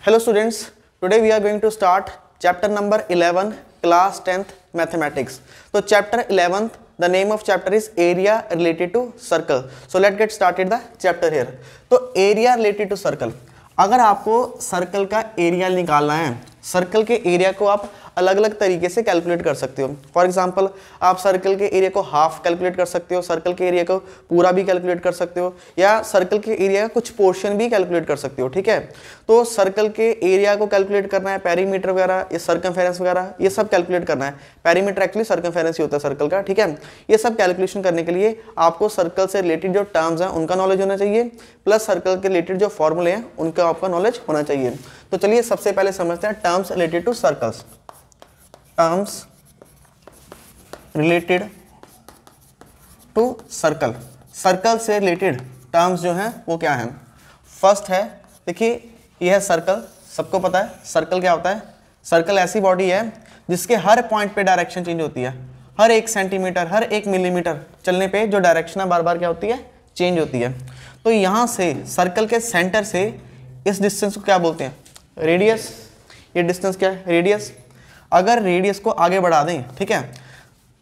Hello students, today we are going to start chapter number 11, class 10th mathematics. So chapter 11th, the name of chapter is area related to circle. So let's get started the chapter here. तो area related to circle, अगर आपको circle का area निकालना है, circle के area को आप अलग अलग तरीके से कैलकुलेट कर सकते हो. फॉर एग्जांपल आप सर्कल के एरिया को हाफ कैलकुलेट कर सकते हो, सर्कल के एरिया को पूरा भी कैलकुलेट कर सकते हो, या सर्कल के एरिया का कुछ पोर्शन भी कैलकुलेट कर सकते हो. ठीक है, तो सर्कल के एरिया को कैलकुलेट करना है, पेरीमीटर वगैरह, ये सर्कमफेरेंस वगैरह, ये सब कैलकुलेट करना है. पेरीमीटर एक्चुअली सर्कमफेरेंस ही होता है सर्कल का. ठीक है, ये सब कैलकुलेशन करने के लिए आपको सर्कल से रिलेटेड जो टर्म्स हैं उनका नॉलेज होना चाहिए, प्लस सर्कल के रिलेटेड जो फॉर्मूले हैं उनका आपका नॉलेज होना चाहिए. तो चलिए सबसे पहले समझते हैं terms related to circles. Terms related to circle, circle से रिलेटेड टर्म्स जो हैं वो क्या हैं. फर्स्ट है, देखिए ये है सर्कल. सबको पता है सर्कल क्या होता है. सर्कल ऐसी बॉडी है जिसके हर पॉइंट पे डायरेक्शन चेंज होती है. हर 1 सेंटीमीटर, हर 1 मिलीमीटर चलने पे जो डायरेक्शन है बार बार क्या होती है, चेंज होती है. तो यहाँ से सर्कल के सेंटर से इस डिस्टेंस को क्या बोलते हैं, रेडियस. ये डिस्टेंस क्या है, रेडियस. अगर रेडियस को आगे बढ़ा दें, ठीक है,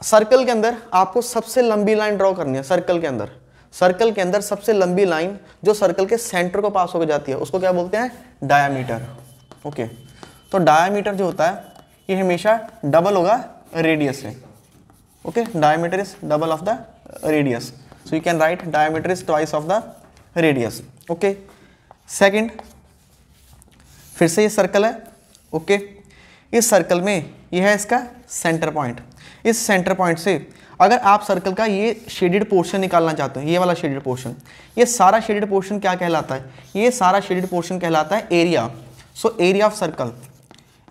सर्कल के अंदर आपको सबसे लंबी लाइन ड्रॉ करनी है. सर्कल के अंदर, सर्कल के अंदर सबसे लंबी लाइन जो सर्कल के सेंटर को पास होकर जाती है उसको क्या बोलते हैं, डायामीटर. ओके, तो डायामीटर जो होता है ये हमेशा डबल होगा रेडियस से. Okay, diameter is double of the radius, so you can write diameter is twice of the radius. Okay, second, फिर से ये सर्कल है. ओके, इस सर्कल में ये है इसका सेंटर पॉइंट. इस सेंटर पॉइंट से अगर आप सर्कल का ये शेडेड पोर्शन निकालना चाहते हो, ये वाला शेडेड पोर्शन, ये सारा शेडेड पोर्शन क्या कहलाता है, ये सारा शेडेड पोर्शन कहलाता है area. So area of circle,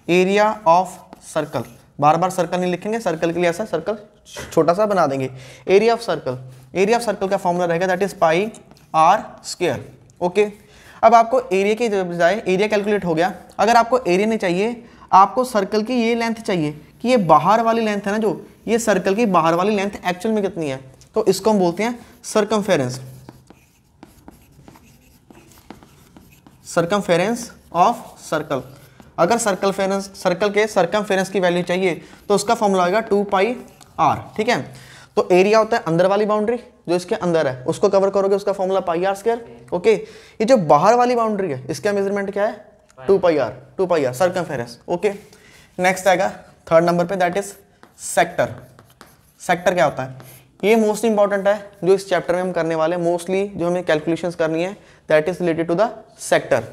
area of circle, bar bar circle नहीं लिखेंगे, सर्कल के लिए ऐसा सर्कल छोटा सा बना देंगे. Area of circle, area of circle का फॉर्मूला रहेगा that is pi r square. Okay, अब आपको एरिया के बजाय एरिया कैलकुलेट हो गया. अगर आपको एरिया नहीं चाहिए, आपको सर्कल की ये लेंथ चाहिए कि ये बाहर वाली लेंथ है ना, जो ये सर्कल की बाहर वाली लेंथ एक्चुअल में कितनी है, तो इसको हम बोलते हैं सर्कमफेरेंस. Circumference of circle. अगर सर्कल के सर्कमफेरेंस की वैल्यू चाहिए तो उसका फॉर्मूला होगा 2 पाई आर. ठीक है, तो एरिया होता है अंदर वाली बाउंड्री, जो इसके अंदर है उसको कवर करोगे, उसका formula pi r square. Okay, ये जो बाहर वाली बाउंड्री है इसका मेजरमेंट क्या है, 2 pi are circumference. Okay, next आएगा थर्ड नंबर पे, दैट इज सेक्टर. सेक्टर क्या होता है, ये मोस्ट इंपॉर्टेंट है जो इस चैप्टर में हम करने वाले हैं. मोस्टली जो हमें कैलकुलेशंस करनी है that is related to the sector.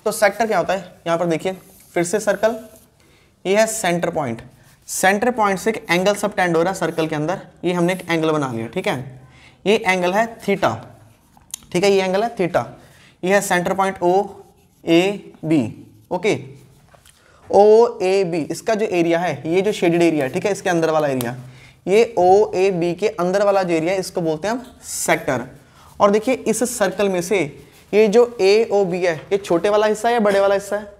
तो सेक्टर क्या होता है, यहाँ पर देखिए फिर से सर्कल, ये है सेंटर पॉइंट. सेंटर पॉइंट से एक एंगल सबटेंड हो रहा है सर्कल के अंदर. ये हमने एक एंगल बना लिया. ठीक है, ये एंगल है थीटा. ठीक है, ये एंगल है थीटा. ये है centre point O A B. Okay, O A B, इसका जो एरिया है, ये जो शेडेड एरिया है, ठीक है, इसके अंदर वाला एरिया, ये ओ ए बी के अंदर वाला जो एरिया है इसको बोलते हैं हम सेक्टर. और देखिए इस सर्कल में से ये जो ए ओ बी है, ये छोटे वाला हिस्सा है या बड़े वाला हिस्सा है,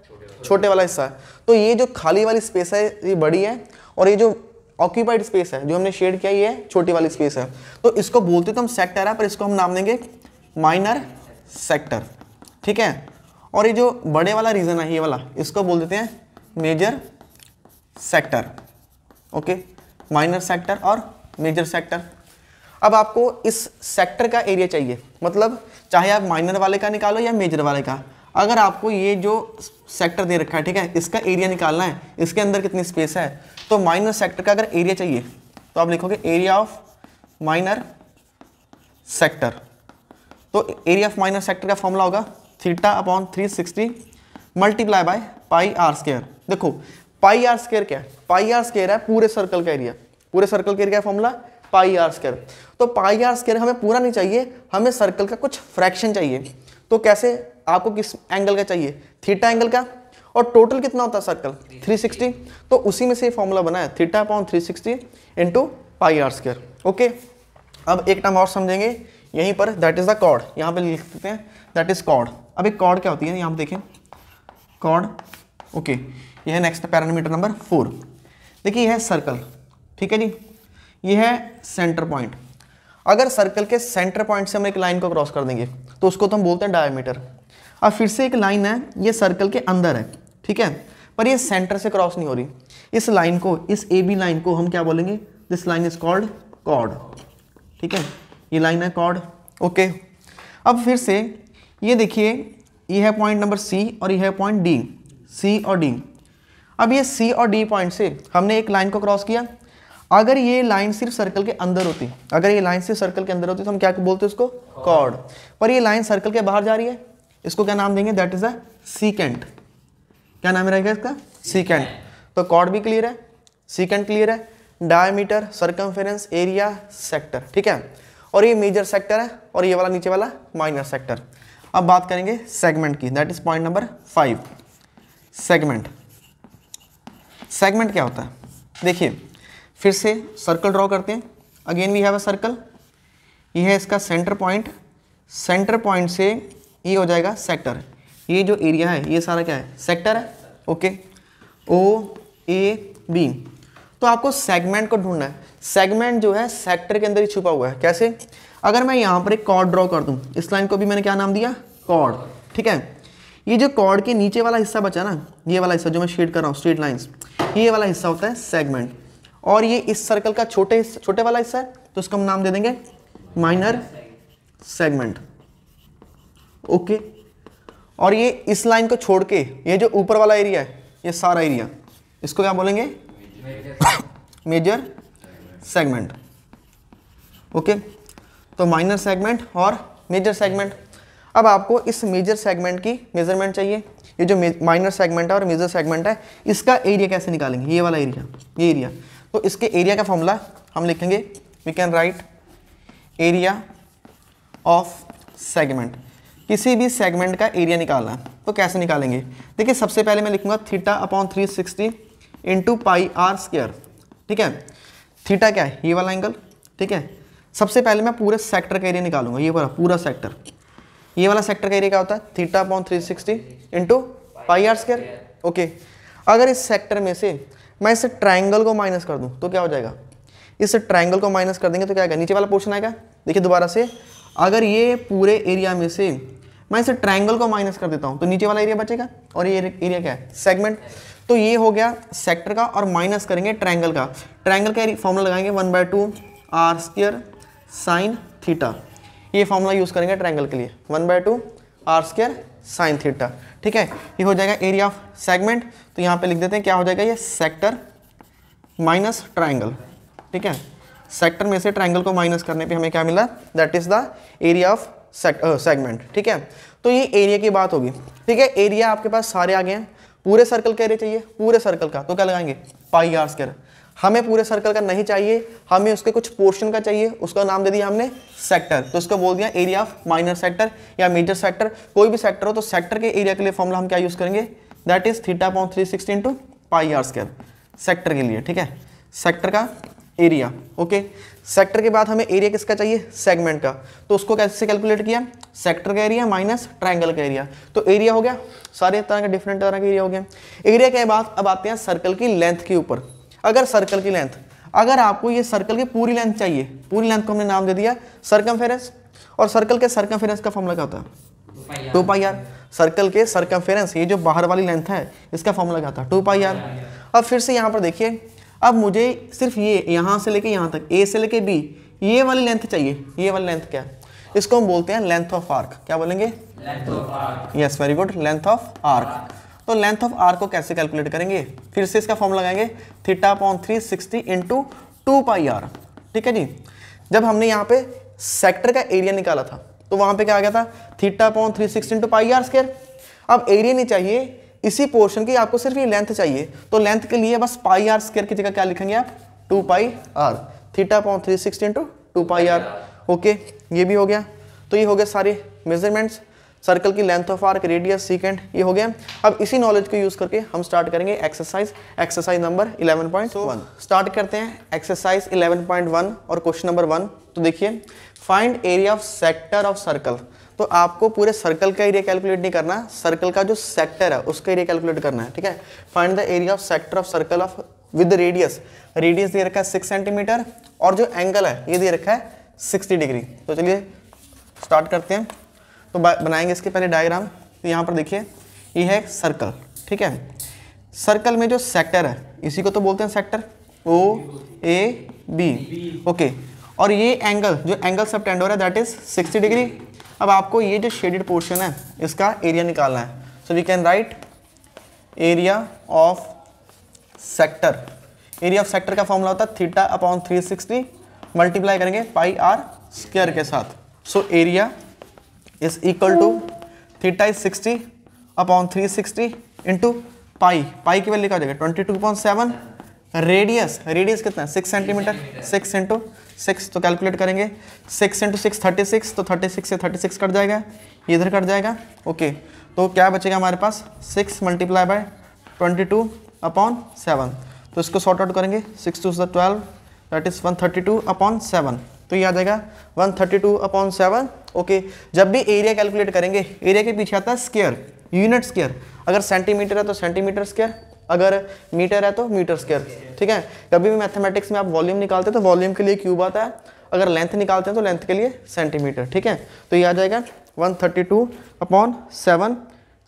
छोटे वाला हिस्सा है. तो ये जो खाली वाली स्पेस है ये बड़ी है, और ये जो ऑक्यूपाइड स्पेस है जो हमने शेड किया ये छोटी वाली स्पेस है. तो इसको बोलते तो हम सेक्टर है, पर इसको हम नाम देंगे माइनर सेक्टर. ठीक है, और ये जो बड़े वाला रीजन है ये वाला, इसको बोल देते हैं major sector. Okay, minor sector और मेजर सेक्टर. अब आपको इस सेक्टर का एरिया चाहिए, मतलब चाहे आप माइनर वाले का निकालो या मेजर वाले का. अगर आपको ये जो सेक्टर दे रखा है, ठीक है, इसका एरिया निकालना है, इसके अंदर कितनी स्पेस है, तो माइनर सेक्टर का अगर एरिया चाहिए तो आप लिखोगे एरिया ऑफ माइनर सेक्टर. तो एरिया ऑफ माइनर सेक्टर का फॉर्मूला होगा theta upon 360 multiply by pi r square. देखो पाई आर स्क्वायर क्या है, पाई आर स्क्वायर है पूरे सर्कल का एरिया. पूरे सर्कल का area formula pi r square. तो पाई आर स्क्वायर हमें पूरा नहीं चाहिए, हमें सर्कल का कुछ फ्रैक्शन चाहिए. तो कैसे, आपको किस एंगल का चाहिए, थीटा एंगल का. और टोटल कितना होता है सर्कल, 360. तो उसी में से ये फॉर्मूला बना है theta upon 360 into pi r square. Okay, अब एक टर्म और समझेंगे यहीं पर, दैट इज द कॉर्ड. यहाँ पे लिख देते हैं दैट इज कॉर्ड. अब एक कॉर्ड क्या होती है, यहाँ पे देखें कॉर्ड. ओके, यह है नेक्स्ट पैरामीटर नंबर 4. देखिए यह है सर्कल. ठीक है जी, यह है सेंटर पॉइंट. अगर सर्कल के सेंटर पॉइंट से हम एक लाइन को क्रॉस कर देंगे तो उसको तो हम बोलते हैं डायमीटर. अब फिर से एक लाइन है, ये सर्कल के अंदर है, ठीक है, पर ये सेंटर से क्रॉस नहीं हो रही। इस लाइन को, इस ए बी लाइन को हम क्या बोलेंगे, this line is called chord, ठीक है, ये लाइन है कॉर्ड, ओके। अब फिर से ये देखिए, ये है पॉइंट नंबर सी और ये है पॉइंट डी, सी और डी। अब ये सी और डी पॉइंट से हमने एक लाइन को क्रॉस किया। अगर ये लाइन सिर्फ सर्कल के अंदर होती, अगर ये लाइन सिर्फ सर्कल के अंदर होती तो हम क्या बोलते उसको, कॉर्ड। पर ये लाइन सर्कल के बाहर जा रही है, इसको क्या नाम देंगे, दैट इज अ सीकेंट। क्या नाम रहेगा इसका, सीकेंट। तो कॉर्ड भी क्लियर है, सीकेंट क्लियर है, डायमीटर, सर्कमफेरेंस, एरिया, सेक्टर, ठीक है। और ये मेजर सेक्टर है और ये वाला नीचे वाला माइनर सेक्टर। अब बात करेंगे सेगमेंट की, that is point number 5, segment. Segment क्या होता है, देखिए फिर से सर्कल ड्रॉ करते हैं। Again we have a circle, ये है इसका सेंटर पॉइंट, सेंटर पॉइंट से ये हो जाएगा सेक्टर। ये जो एरिया है ये सारा क्या है, सेक्टर है, ओके। ओ ए बी, तो आपको सेगमेंट को ढूंढना है। सेगमेंट जो है सेक्टर के अंदर ही छुपा हुआ है। कैसे, अगर मैं यहाँ पर एक कॉर्ड ड्रॉ कर दूँ, इस लाइन को भी मैंने क्या नाम दिया, कॉर्ड, ठीक है। ये जो कॉर्ड के नीचे वाला हिस्सा बचा ना, ये वाला हिस्सा जो मैं शेड कर रहा हूँ, स्ट्रेट लाइंस, ये वाला हिस्सा होता है सेगमेंट। और ये इस सर्कल का छोटे वाला हिस्सा है, तो इसको हम नाम दे देंगे माइनर सेगमेंट, ओके। और ये इस लाइन को छोड़ के ये जो ऊपर वाला एरिया है, ये सारा एरिया, इसको क्या बोलेंगे, मेजर सेगमेंट, ओके। तो माइनर सेगमेंट और मेजर सेगमेंट। अब आपको इस मेजर सेगमेंट की मेजरमेंट चाहिए। ये जो माइनर सेगमेंट है और मेजर सेगमेंट है, इसका एरिया कैसे निकालेंगे, ये वाला एरिया, ये एरिया। तो इसके एरिया का फॉर्मूला हम लिखेंगे, we can write area of segment. किसी भी सेगमेंट का एरिया निकालना है तो कैसे निकालेंगे, देखिए सबसे पहले मैं लिखूंगा θ/360 इंटू पाई आर स्क्वायर, ठीक है। थीटा क्या है, ये वाला एंगल, ठीक है। सबसे पहले मैं पूरे सेक्टर का एरिया निकालूंगा, ये पूरा सेक्टर, ये वाला सेक्टर का एरिया क्या होता है, θ/360 into pi r square, okay. अगर इस सेक्टर में से मैं इस ट्रायंगल को माइनस कर दूं तो क्या हो जाएगा, इस ट्रायंगल को माइनस कर देंगे तो क्या आएगा, नीचे वाला पोर्शन आएगा। देखिए दोबारा से, अगर ये पूरे एरिया में से मैं इस ट्रायंगल को माइनस कर देता हूं तो नीचे वाला एरिया बचेगा, और ये एरिया क्या है, सेगमेंट। तो ये हो गया सेक्टर का, और माइनस करेंगे ट्रायंगल का। ट्रायंगल का फॉर्मूला लगाएंगे 1/2 आर स्क्वायर साइन थीटा। ये फॉर्मूला यूज करेंगे ट्रायंगल के लिए, 1/2 आर स्क्वायर साइन थीटा, ठीक है। ये हो जाएगा एरिया ऑफ सेगमेंट। तो यहाँ पे लिख देते हैं क्या हो जाएगा, ये सेक्टर माइनस ट्रायंगल, ठीक है। सेक्टर में से ट्रायंगल को माइनस करने पे हमें क्या मिला, that is the area of segment, ठीक है। तो ये एरिया की बात होगी, ठीक है। एरिया आपके पास सारे आ गए हैं। पूरे सर्कल का एरिया चाहिए, पूरे सर्कल का, तो क्या लगाएंगे, पाई आर स्क्वायर। हमें पूरे सर्कल का नहीं चाहिए, हमें उसके कुछ पोर्शन का चाहिए, उसका नाम दे दिया हमने सेक्टर, तो उसको बोल दिया एरिया ऑफ माइनर सेक्टर या मेजर सेक्टर, कोई भी सेक्टर हो। तो सेक्टर के एरिया के लिए फॉर्मूला हम क्या यूज करेंगे, that is θ/360 into pi r square, sector के लिए, ठीक है। सेक्टर का एरिया, ओके। सेक्टर के बाद हमें एरिया किसका चाहिए, सेगमेंट का, तो उसको कैसे कैलकुलेट किया, सेक्टर का एरिया माइनस ट्रायंगल का एरिया। तो एरिया हो गया, सारे तरह के डिफरेंट तरह के एरिया हो गया। एरिया के बाद अब आते हैं सर्कल की लेंथ के ऊपर। अगर सर्कल की लेंथ, अगर आपको ये सर्कल की पूरी लेंथ चाहिए, पूरी लेंथ को हमने नाम दे दिया सर्कमफेरेंस, और सर्कल के सर्कमफेरेंस का फॉर्मूला क्या होता है, 2πr। सर्कल के सर्कमफेरेंस, ये जो बाहर वाली लेंथ है, इसका फॉर्मूला क्या था, 2πr। अब फिर से यहाँ पर देखिए, अब मुझे सिर्फ ये यहाँ से लेके यहाँ तक, ए से लेके बी, ये वाली लेंथ चाहिए। ये वाली लेंथ क्या है, इसको हम बोलते हैं लेंथ ऑफ आर्क। क्या बोलेंगे, length of arc, yes very good, length of arc. तो लेंथ ऑफ आर्क को कैसे कैलकुलेट करेंगे, फिर से इसका फॉर्मूला लगाएंगे θ/360 इंटू 2πr, ठीक है जी। जब हमने यहाँ पे सेक्टर का एरिया निकाला था तो वहां पे क्या आ गया था, θ/360 इंटू पाई आर स्क्वायर। अब एरिया नहीं चाहिए इसी पोर्शन की, आपको सिर्फ ये लेंथ चाहिए, तो लेंथ के लिए बस पाई आर स्क्वायर की जगह क्या लिखेंगे आप, 2πr, θ/360 इंटू 2πr, ओके। ये भी हो गया। तो ये हो गया सारे मेजरमेंट्स, सर्कल की length of arc, radius, secant, ये हो गया। अब इसी नॉलेज को यूज करके हम स्टार्ट करेंगे एक्सरसाइज नंबर 11.1। स्टार्ट करते हैं एक्सरसाइज 11.1 और क्वेश्चन नंबर 1। तो देखिए, find area of sector of circle. तो आपको पूरे सर्कल का एरिया कैलकुलेट नहीं करना, सर्कल का जो सेक्टर है उसका एरिया कैलकुलेट करना है, ठीक है। Find the area of sector of circle of with radius. Radius दे रखा है 6 सेंटीमीटर और जो एंगल है ये दे रखा है 60 डिग्री। तो चलिए स्टार्ट करते हैं। तो बनाएंगे इसके पहले डायग्राम। तो यहाँ पर देखिए ये है सर्कल, ठीक है। सर्कल में जो सेक्टर है इसी को तो बोलते हैं sector, O A B, okay. और ये एंगल, जो एंगल सबटेंडर है दैट इज 60 डिग्री। अब आपको ये जो शेडेड पोर्शन है इसका एरिया निकालना है। So we can write area of sector. Area of sector का फॉर्मूला होता है थीटा अपॉन 360 मल्टीप्लाई करेंगे पाई आर स्क्वायर के साथ। So area is equal to theta is 60 upon 360 into pi, pi की वैल्यू क्या हो जाएगा 22.7। रेडियस, रेडियस कितना है 6 सेंटीमीटर, 6 इंटू 6 तो कैलकुलेट करेंगे 6 इंटू 6 36, तो 36 से 36 कट जाएगा, ये इधर कट जाएगा, ओके। तो क्या बचेगा हमारे पास 6 मल्टीप्लाई बाय 22/7। तो इसको सॉर्ट आउट करेंगे 6 2 12 दैट इज 132/7। तो ये आ जाएगा 132/7, ओके। जब भी एरिया कैलकुलेट करेंगे एरिया के पीछे आता है स्क्वायर, यूनिट स्क्वायर। अगर सेंटीमीटर है तो सेंटीमीटर स्क्वायर, अगर मीटर है तो मीटर स्क्वायर, ठीक है। कभी भी मैथमेटिक्स में आप वॉल्यूम निकालते हैं तो वॉल्यूम के लिए क्यूब आता है, अगर लेंथ निकालते हैं तो लेंथ के लिए सेंटीमीटर, ठीक है। तो ये आ जाएगा 132/7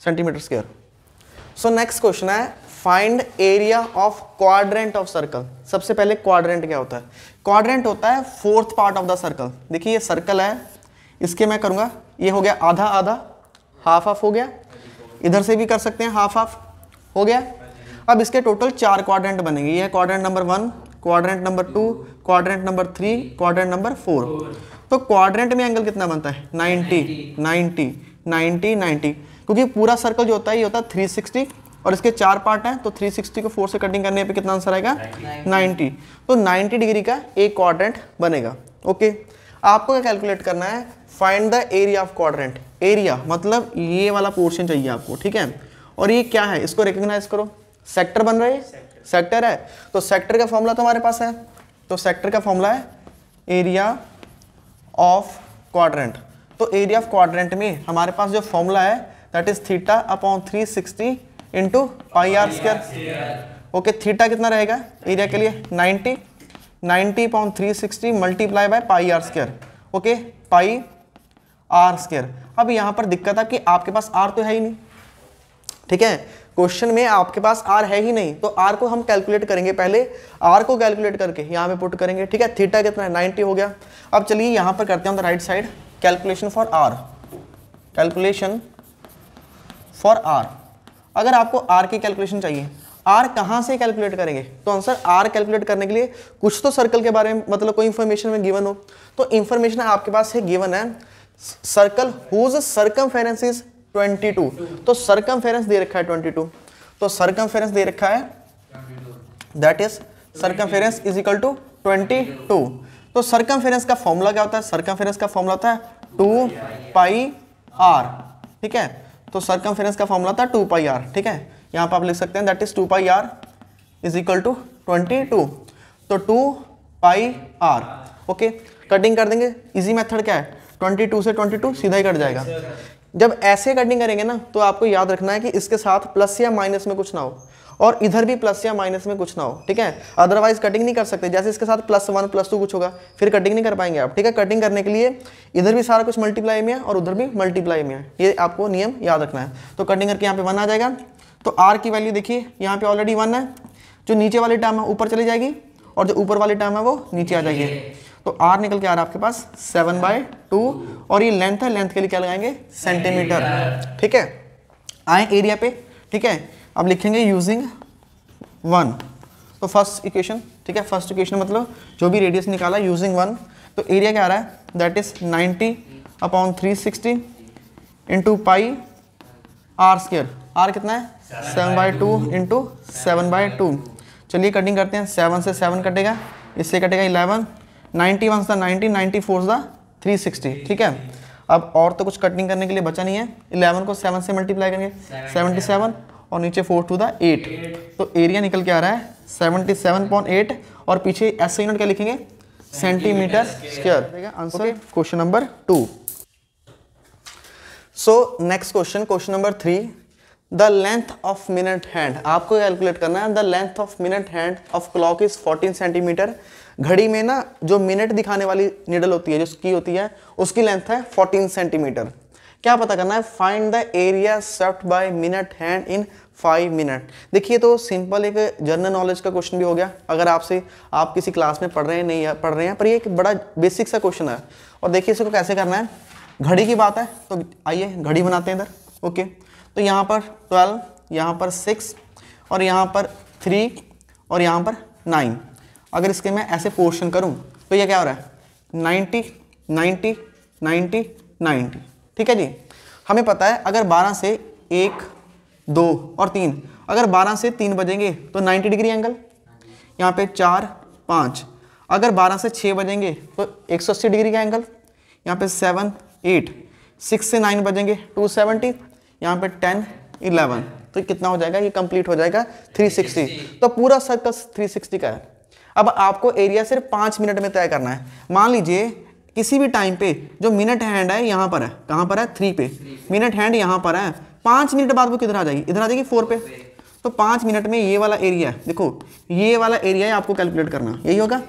centimetre square. So next question है find area of quadrant of circle. सबसे पहले क्वाड्रेंट क्या होता है? क्वाड्रेंट होता है fourth part of the circle. देखिए ये सर्कल है, इसके मैं करूंगा, ये हो गया आधा आधा, हाफ हाफ हो गया, इधर से भी कर सकते हैं हाफ हाफ हो गया। अब इसके टोटल 4 क्वाड्रेंट बनेंगे। ये है quadrant number 1, quadrant number 2, quadrant number 3, quadrant number 4। तो क्वाड्रेंट में एंगल कितना बनता है 90 90 90 90, क्योंकि पूरा सर्कल जो होता है ये होता है 360 और इसके 4 पार्ट हैं, तो 360 को 4 से कटिंग करने पे कितना आंसर आएगा 90। तो 90 डिग्री का एक क्वाड्रेंट बनेगा, ओके। आपको क्या कैलकुलेट करना है, find the area of quadrant. Area मतलब ये वाला पोर्शन चाहिए आपको, ठीक है। और ये क्या है, इसको रिकॉग्नाइज करो, सेक्टर बन रहा है, सेक्टर है, तो सेक्टर का फॉर्मूला तो हमारे पास है, तो सेक्टर का फॉर्मूला है एरिया ऑफ क्वाड्रेंट। तो एरिया ऑफ क्वाड्रेंट में हमारे पास जो फॉर्मूला है that is theta upon 360 into pi r square, okay. Theta कितना रहेगा एरिया के लिए 90, 90/360 multiply by pi r square, okay, pi r square. अब यहाँ पर दिक्कत है कि आपके पास आर तो है ही नहीं, ठीक है। क्वेश्चन में आपके पास आर है ही नहीं, तो आर को हम कैलकुलेट करेंगे। पहले आर को कैलकुलेट करके यहाँ पे पुट करेंगे, ठीक है। थीटा कितना है 90 हो गया। अब चलिए यहाँ पर करते हैं on the right side calculation for r, calculation for r. अगर आपको आर की कैलकुलेशन चाहिए, आर कहाँ से कैलकुलेट करेंगे, तो आंसर आर कैलकुलेट करने के लिए कुछ तो सर्कल के बारे में मतलब कोई इंफॉर्मेशन में गिवन हो। तो इंफॉर्मेशन आपके पास है, गिवन है सर्कल हुज सर्कमफेरेंस इज 22। तो सर्कमफेरेंस दे रखा है 22, तो सर्कमफेरेंस दे रखा है that is circumference is equal to 22। तो सर्कमफेरेंस का फॉर्मूला क्या होता है, सर्कमफेरेंस का फॉर्मूला होता है 2 पाई आर, ठीक है। तो सर्कमफेरेंस का फॉर्मूला था 2 पाई आर, ठीक है। यहाँ पर आप लिख सकते हैं that is 2 pi r is equal to 22। तो 2 पाई आर, ओके। कटिंग कर देंगे, इजी मेथड क्या है 22 से 22 सीधा ही कट जाएगा। जब ऐसे कटिंग करेंगे ना तो आपको याद रखना है कि इसके साथ प्लस या माइनस में कुछ ना हो और इधर भी प्लस या माइनस में कुछ ना हो, ठीक है। अदरवाइज कटिंग नहीं कर सकते। जैसे इसके साथ +1 +2 कुछ होगा फिर कटिंग नहीं कर पाएंगे आप, ठीक है। कटिंग करने के लिए इधर भी सारा कुछ मल्टीप्लाई में है और उधर भी मल्टीप्लाई में है, ये आपको नियम याद रखना है। तो कटिंग करके यहाँ पे 1 आ जाएगा। तो आर की वैल्यू देखिए यहाँ पे ऑलरेडी 1 है, जो नीचे वाली टर्म है ऊपर चली जाएगी और जो ऊपर वाली टर्म है वो नीचे आ जाएगी। तो आर निकल के आ रहा है आपके पास 7/2 और ये लेंथ है, लेंथ के लिए क्या लगाएंगे सेंटीमीटर, ठीक है। आए एरिया पे, ठीक है। अब लिखेंगे यूजिंग 1। तो फर्स्ट इक्वेशन, ठीक है, फर्स्ट इक्वेशन मतलब जो भी रेडियस निकाला यूजिंग 1। तो एरिया क्या आ रहा है that is 90/360 into pi r square. R कितना है 7/2 इंटू 7/2। चलिए कटिंग करते हैं, 7 से 7 कटेगा, इससे कटेगा 11, 91 सा 90, 94 सा 360, ठीक है। अब और तो कुछ कटिंग करने के लिए बचा नहीं है। 11 को 7 से मल्टीप्लाई करेंगे 77 और नीचे 4 टू द 8। तो एरिया निकल के आ रहा है 77.8 और पीछे ऐसे यूनिट क्या लिखेंगे centimetre square. Answer question number 2। So next question, question number 3, the length of minute hand. आपको कैलकुलेट करना है the length of minute hand of clock is 14 centimetre. घड़ी में ना जो मिनट दिखाने वाली निडल होती है, जो की होती है, उसकी लेंथ है 14 सेंटीमीटर। क्या पता करना है, find the area swept by minute hand in 5 minute. देखिए तो सिंपल एक जनरल नॉलेज का क्वेश्चन भी हो गया, अगर आपसे आप किसी क्लास में पढ़ रहे हैं नहीं पढ़ रहे हैं, पर ये एक बड़ा बेसिक सा क्वेश्चन है। और देखिए इसको कैसे करना है, घड़ी की बात है तो आइए घड़ी बनाते हैं इधर। ओके, तो यहाँ पर 12, यहाँ पर 6 और यहाँ पर 3 और यहाँ पर 9। अगर इसके मैं ऐसे पोर्शन करूँ तो ये क्या हो रहा है, 90 90 90 90। ठीक है जी। हमें पता है अगर 12 से 1 2 और 3, अगर 12 से 3 बजेंगे तो 90 डिग्री एंगल, यहाँ पे 4 5। अगर 12 से 6 बजेंगे तो 180 डिग्री का एंगल, यहाँ पे 7 8। 6 से 9 बजेंगे 270, यहाँ पे 10 11। तो कितना हो जाएगा, ये कंप्लीट हो जाएगा 360। तो पूरा सर्कल 360 का है। अब आपको एरिया सिर्फ 5 मिनट में तय करना है। मान लीजिए किसी भी टाइम पे जो मिनट हैंड है यहाँ पर है, कहाँ पर है 3 पे, मिनट हैंड यहाँ पर है, 5 मिनट बाद वो किधर आ जाएगी, इधर आ जाएगी 4 पे। तो 5 मिनट में ये वाला एरिया है, देखो ये वाला एरिया है, आपको कैलकुलेट करना यही होगा।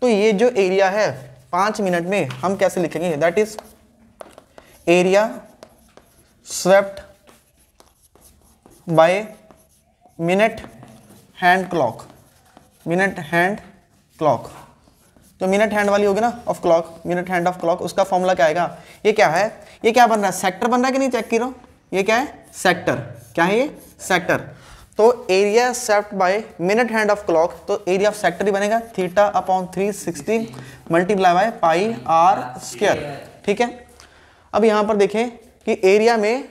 तो ये जो एरिया है 5 मिनट में हम कैसे लिखेंगे, that is area swept by minute hand clock. Minute hand clock, तो मिनट हैंड वाली होगी ना of clock, minute hand of clock, उसका फॉर्मूला क्या आएगा, ये क्या है, ये क्या बन रहा है, सेक्टर बन रहा है कि नहीं, चेक करो, ये क्या है सेक्टर, क्या है ये सेक्टर। तो area swept by minute hand of clock, तो एरिया ऑफ सेक्टर ही बनेगा θ/360 multiply by pi r square. ठीक है, अब यहां पर देखें कि एरिया में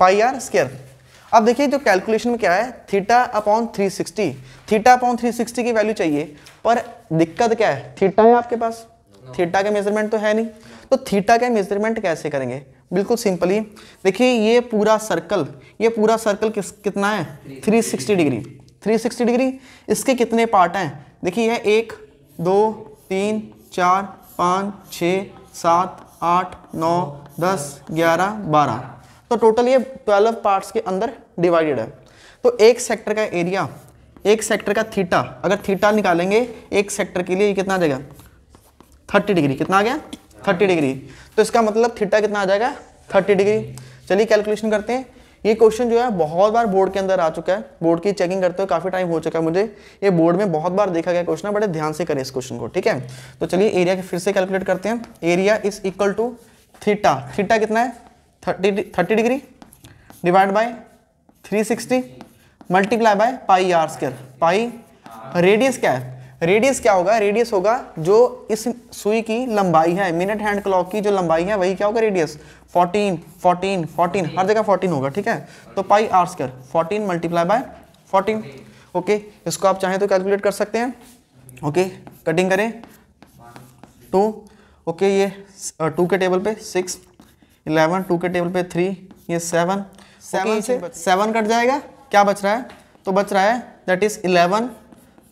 पाई आर स्क्वायर। अब देखिए जो कैलकुलेशन में क्या है, θ/360, θ/360 की वैल्यू चाहिए, पर दिक्कत क्या है, थीटा है आपके पास, थीटा का मेजरमेंट तो है नहीं, तो थीटा का मेजरमेंट कैसे करेंगे, बिल्कुल सिंपली देखिए ये पूरा सर्कल कितना है 360 डिग्री। 360 डिग्री इसके कितने पार्ट हैं, देखिए यह 1 2 3 4 5 6 7 8 9 10 11 12, तो टोटल ये 12 पार्ट्स के अंदर डिवाइडेड है। तो एक सेक्टर का एरिया, एक सेक्टर का थीटा, अगर थीटा निकालेंगे एक सेक्टर के लिए, ये कितना आ जाएगा 30 डिग्री, कितना आ गया 30 डिग्री। तो इसका मतलब थीटा कितना आ जाएगा 30 डिग्री। चलिए कैलकुलेशन करते हैं। ये क्वेश्चन जो है बहुत बार बोर्ड के अंदर आ चुका है, बोर्ड की चेकिंग करते हुए काफी टाइम हो चुका है मुझे, ये बोर्ड में बहुत बार देखा गया क्वेश्चन है, बड़े ध्यान से करें इस क्वेश्चन को। ठीक है, तो चलिए एरिया के फिर से कैलकुलेट करते हैं। Area is equal to theta, theta कितना है 30 degree divide by 360 multiply by pi r square. Pi radius क्या है, रेडियस क्या होगा, रेडियस होगा जो इस सुई की लंबाई है, मिनट हैंड क्लॉक की जो लंबाई है वही क्या होगा रेडियस, 14 14 14, हर जगह 14 होगा। ठीक है, तो pi r square 14 multiply by 14। Okay, इसको आप चाहें तो कैलकुलेट कर सकते हैं। ओके, कटिंग करें 2, ओके ये 2 के टेबल पे 6 11, 2 के टेबल पे 3, ये 7 से 7 कट जाएगा, क्या बच रहा है, तो बच रहा है दैट इज 11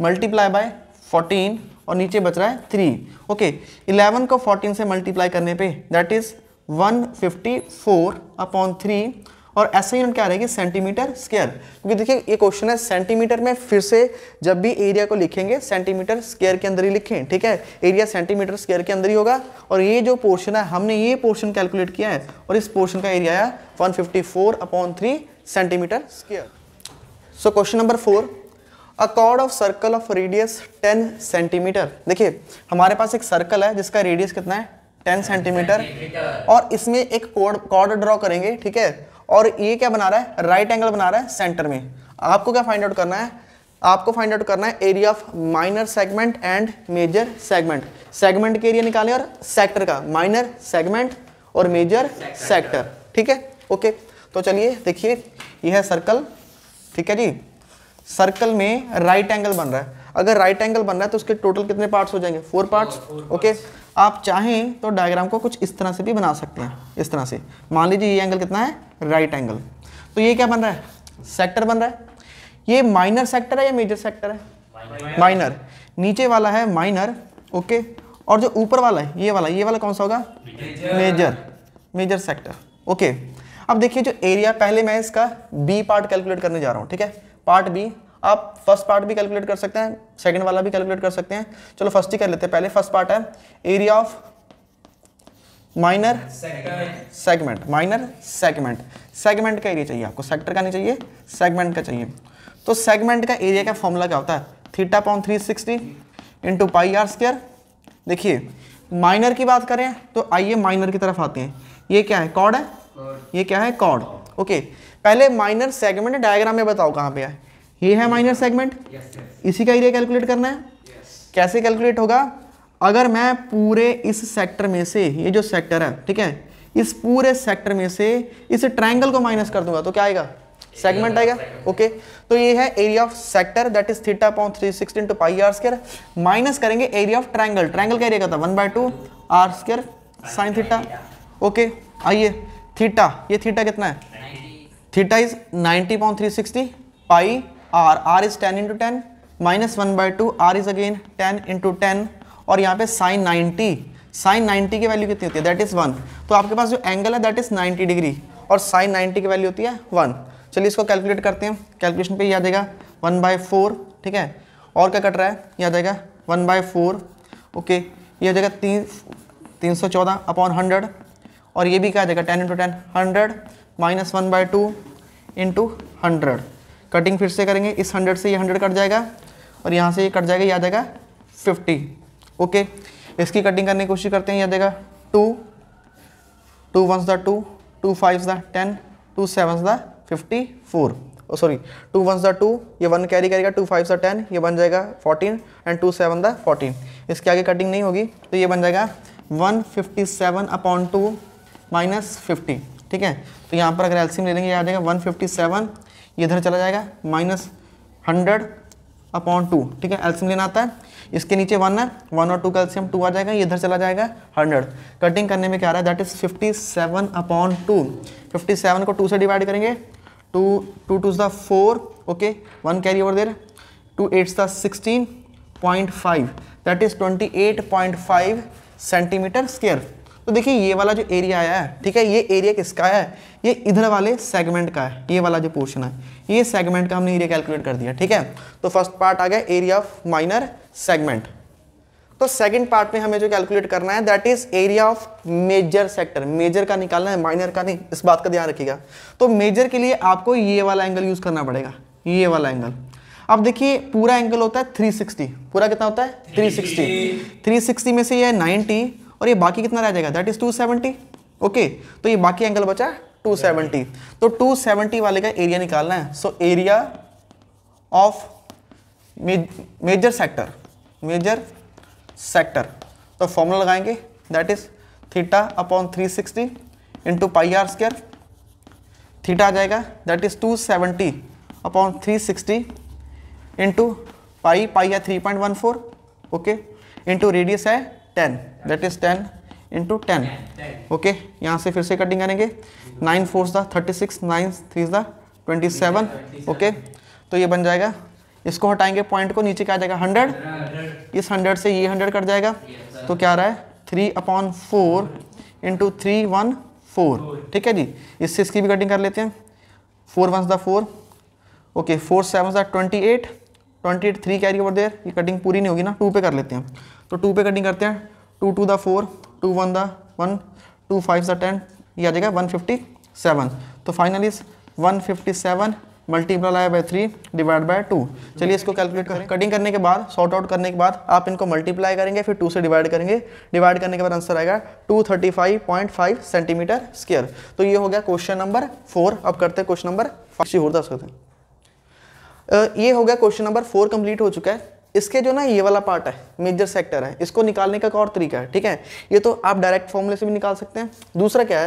मल्टीप्लाई बाय 14 और नीचे बच रहा है 3। ओके, 11 को 14 से मल्टीप्लाई करने पे दैट इज 154/3 और ऐसा यूनिट क्या रहेगी सेंटीमीटर स्क्वायर, क्योंकि देखिए ये क्वेश्चन है सेंटीमीटर में, फिर से जब भी एरिया को लिखेंगे सेंटीमीटर स्क्वायर के अंदर ही लिखें। ठीक है, एरिया सेंटीमीटर स्क्वायर के अंदर ही होगा। और ये जो पोर्शन है हमने ये पोर्शन कैलकुलेट किया है और इस पोर्शन का एरिया है 154/3 centimetre square. So question number 4, a chord of circle of radius 10 centimetre. देखिए हमारे पास एक सर्कल है जिसका रेडियस कितना है 10 सेंटीमीटर और इसमें एक कॉर्ड ड्रॉ करेंगे। ठीक है, और ये क्या बना रहा है, राइट एंगल बना रहा है सेंटर में। आपको क्या फाइंड आउट करना है, आपको फाइंड आउट करना है area of minor segment and major segment. Segment के एरिया निकालें और सेक्टर का, माइनर सेगमेंट और मेजर सेक्टर। ठीक है, ओके, तो चलिए देखिए यह है सर्कल। ठीक है जी, सर्कल में राइट एंगल बन रहा है, अगर राइट एंगल बन रहा है तो उसके टोटल कितने पार्ट्स हो जाएंगे 4 पार्ट्स। ओके, आप चाहें तो डायग्राम को कुछ इस तरह से भी बना सकते हैं, इस तरह से मान लीजिए ये एंगल कितना है राइट एंगल, तो ये क्या बन रहा है सेक्टर बन रहा है। ये माइनर सेक्टर है या मेजर सेक्टर है, माइनर, नीचे वाला है माइनर। ओके, और जो ऊपर वाला है ये वाला कौन सा होगा मेजर सेक्टर। ओके, अब देखिए जो एरिया, पहले मैं इसका बी पार्ट कैलकुलेट करने जा रहा हूँ। ठीक है, पार्ट बी, आप फर्स्ट पार्ट भी कैलकुलेट कर सकते हैं, सेकंड वाला भी कैलकुलेट कर सकते हैं। चलो फर्स्ट ही कर लेते हैं। पहले फर्स्ट पार्ट है area of minor segment, minor segment, segment का एरिया चाहिए आपको, सेक्टर का नहीं चाहिए, सेगमेंट का चाहिए। तो सेगमेंट का एरिया का फॉर्मूला क्या होता है, theta upon 360 into pi r square. देखिए माइनर की बात करें तो आइए माइनर की तरफ आते हैं। ये क्या है, कॉर्ड है, ये क्या है, कॉर्ड। ओके, पहले माइनर सेगमेंट डायग्राम में बताओ कहाँ पे है, ये है माइनर सेगमेंट, इसी का एरिया कैलकुलेट करना है। कैसे कैलकुलेट होगा, अगर मैं पूरे इस सेक्टर में से, ये जो सेक्टर है ठीक है, इस पूरे सेक्टर में से इस ट्रायंगल को माइनस कर दूंगा तो क्या आएगा, सेगमेंट आएगा। ओके, तो ये है area of sector that is theta upon 360 into pi r square, minus करेंगे एरिया ऑफ ट्रायंगल, ट्रायंगल का एरिया क्या था 1/2 r square sine theta. Okay, आइए थीटा, ये थीटा कितना है, theta is 90 upon 360 pi r, r is 10 into 10 minus 1/2 r is again 10 into 10, और यहाँ पे साइन 90, साइन 90 की वैल्यू कितनी होती है, दैट इज 1। तो आपके पास जो एंगल है दैट इज 90 डिग्री, और साइन 90 की वैल्यू होती है 1। चलिए इसको कैलकुलेट करते हैं, कैलकुलेशन पे ये आ जाएगा 1/4, ठीक है, और क्या कट रहा है, ये आ जाएगा 1/4। ओके, ये आ जाएगा 314 अपॉन 100, और ये भी क्या आ जाएगा 10 इंटू 10 100 माइनस 1/2 इंटू 100। कटिंग फिर से करेंगे, इस 100 से ये 100 कट जाएगा, और यहाँ से ये कट जाएगा, ये आ जाएगा 50। ओके, इसकी कटिंग करने की कोशिश करते हैं, ये आ जाएगा 2 1s the 2, 2 5s the 10, 2 7s the 54, sorry 2 1s the 2, ये 1 कैरी करेगा, 2 5s द 10, ये बन जाएगा 14, एंड 2 7 द 14। इसके आगे कटिंग नहीं होगी तो ये बन जाएगा 157 अपॉन 2 माइनस 50, ठीक है। तो यहाँ पर अगर एलसीएम ले लेंगे, ये आ जाएगा 157, ये इधर चला जाएगा माइनस 100 अपॉन 2, ठीक है, एलसीएम लेना आता है। इसके नीचे 1 है, 1 और 2 का एलसीएम 2 आ जाएगा, ये इधर चला जाएगा 100। कटिंग करने में क्या आ रहा है, दैट इज 57 अपॉन 2, 57 को 2 से डिवाइड करेंगे, 2 2s the 4, okay, 1 carry over there, 2 8s the 16.5, that is 28.5 centimetre square. तो देखिए ये वाला जो एरिया आया है, ठीक है, ये एरिया किसका है, ये इधर वाले सेगमेंट का है, ये वाला जो पोर्शन है, ये सेगमेंट का हमने एरिया कैलकुलेट कर दिया, ठीक है। तो फर्स्ट पार्ट आ गया एरिया ऑफ माइनर सेगमेंट। तो सेकंड पार्ट में हमें जो कैलकुलेट करना है that is area of major sector, major का निकालना है, माइनर का नहीं, इस बात का ध्यान रखिएगा। तो मेजर के लिए आपको ये वाला एंगल यूज करना पड़ेगा, ये वाला एंगल। अब देखिए पूरा एंगल होता है 360, पूरा कितना होता है 360 में से ये 90 और ये बाकी कितना रह जाएगा, दैट इज 270। ओके, तो ये बाकी एंगल बचा 270, तो 270 वाले का एरिया निकालना है। So area of major sector, तो फॉर्मूला लगाएंगे that is theta upon 360 into pi r square. Theta आ जाएगा that is 270 upon 360 into pi है 3.14, ओके, इंटू रेडियस है 10, दैट इज 10 इंटू 10। ओके, यहाँ से फिर से कटिंग करेंगे, 9 4s the 36, 9 3s the 27। Okay, तो ये बन जाएगा, इसको हटाएंगे पॉइंट को, नीचे क्या आ जाएगा 100, इस 100 से ये 100 कट जाएगा, तो क्या आ रहा है 3/4 इंटू 314, ठीक है जी। इससे इसकी भी कटिंग कर लेते हैं, 4 1s the 4, okay, 4 7s the 28, 3 carry over there, ये कटिंग पूरी नहीं होगी ना, 2 पे कर लेते हैं, तो 2 पे कटिंग करते हैं, 2 2 द 4, 2 1 द 1, 2 5 द 10, ये आ जाएगा 157। तो finally 157 multiply by 3 divide by 2। चलिए इसको कैलकुलेट करें। कटिंग करने के बाद, सॉर्ट आउट करने के बाद आप इनको मल्टीप्लाई करेंगे, फिर 2 से डिवाइड करेंगे, डिवाइड करने के बाद आंसर आएगा 235.5 सेंटीमीटर स्क्वायर। तो ये हो गया क्वेश्चन नंबर 4। अब करते हैं क्वेश्चन नंबर 5 और 10 करते हैं। ये हो गया क्वेश्चन नंबर 4 कंप्लीट हो चुका है। इसके जो ना ये वाला पार्ट है, मेजर सेक्टर है, इसको निकालने का एक और तरीका है, ठीक है। ये तो आप डायरेक्ट फॉर्मूले से भी निकाल सकते हैं। दूसरा क्या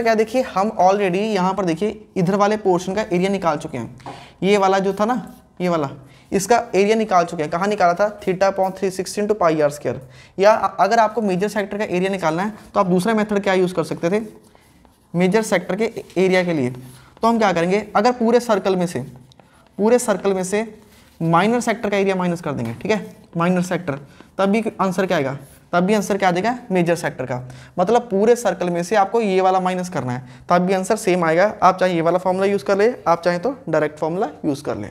है, देखिए हम ऑलरेडी यहाँ पर देखिए इधर वाले पोर्शन का एरिया निकाल चुके हैं। ये वाला जो था ना, ये वाला, इसका एरिया निकाल चुके हैं। कहाँ निकाला था, theta upon 360 into pi r square. या अगर आपको मेजर सेक्टर का एरिया निकालना है तो आप दूसरा मेथड क्या यूज़ कर सकते थे मेजर सेक्टर के एरिया के लिए। तो हम क्या करेंगे, अगर पूरे सर्कल में से माइनर सेक्टर का एरिया माइनस कर देंगे, ठीक है, माइनर सेक्टर, तब भी आंसर क्या आएगा, तब भी आंसर क्या आ जाएगा मेजर सेक्टर का। मतलब पूरे सर्कल में से आपको ये वाला माइनस करना है, तब भी आंसर सेम आएगा। आप चाहे ये वाला फॉर्मूला यूज कर ले, आप चाहे तो डायरेक्ट फॉर्मूला यूज कर ले।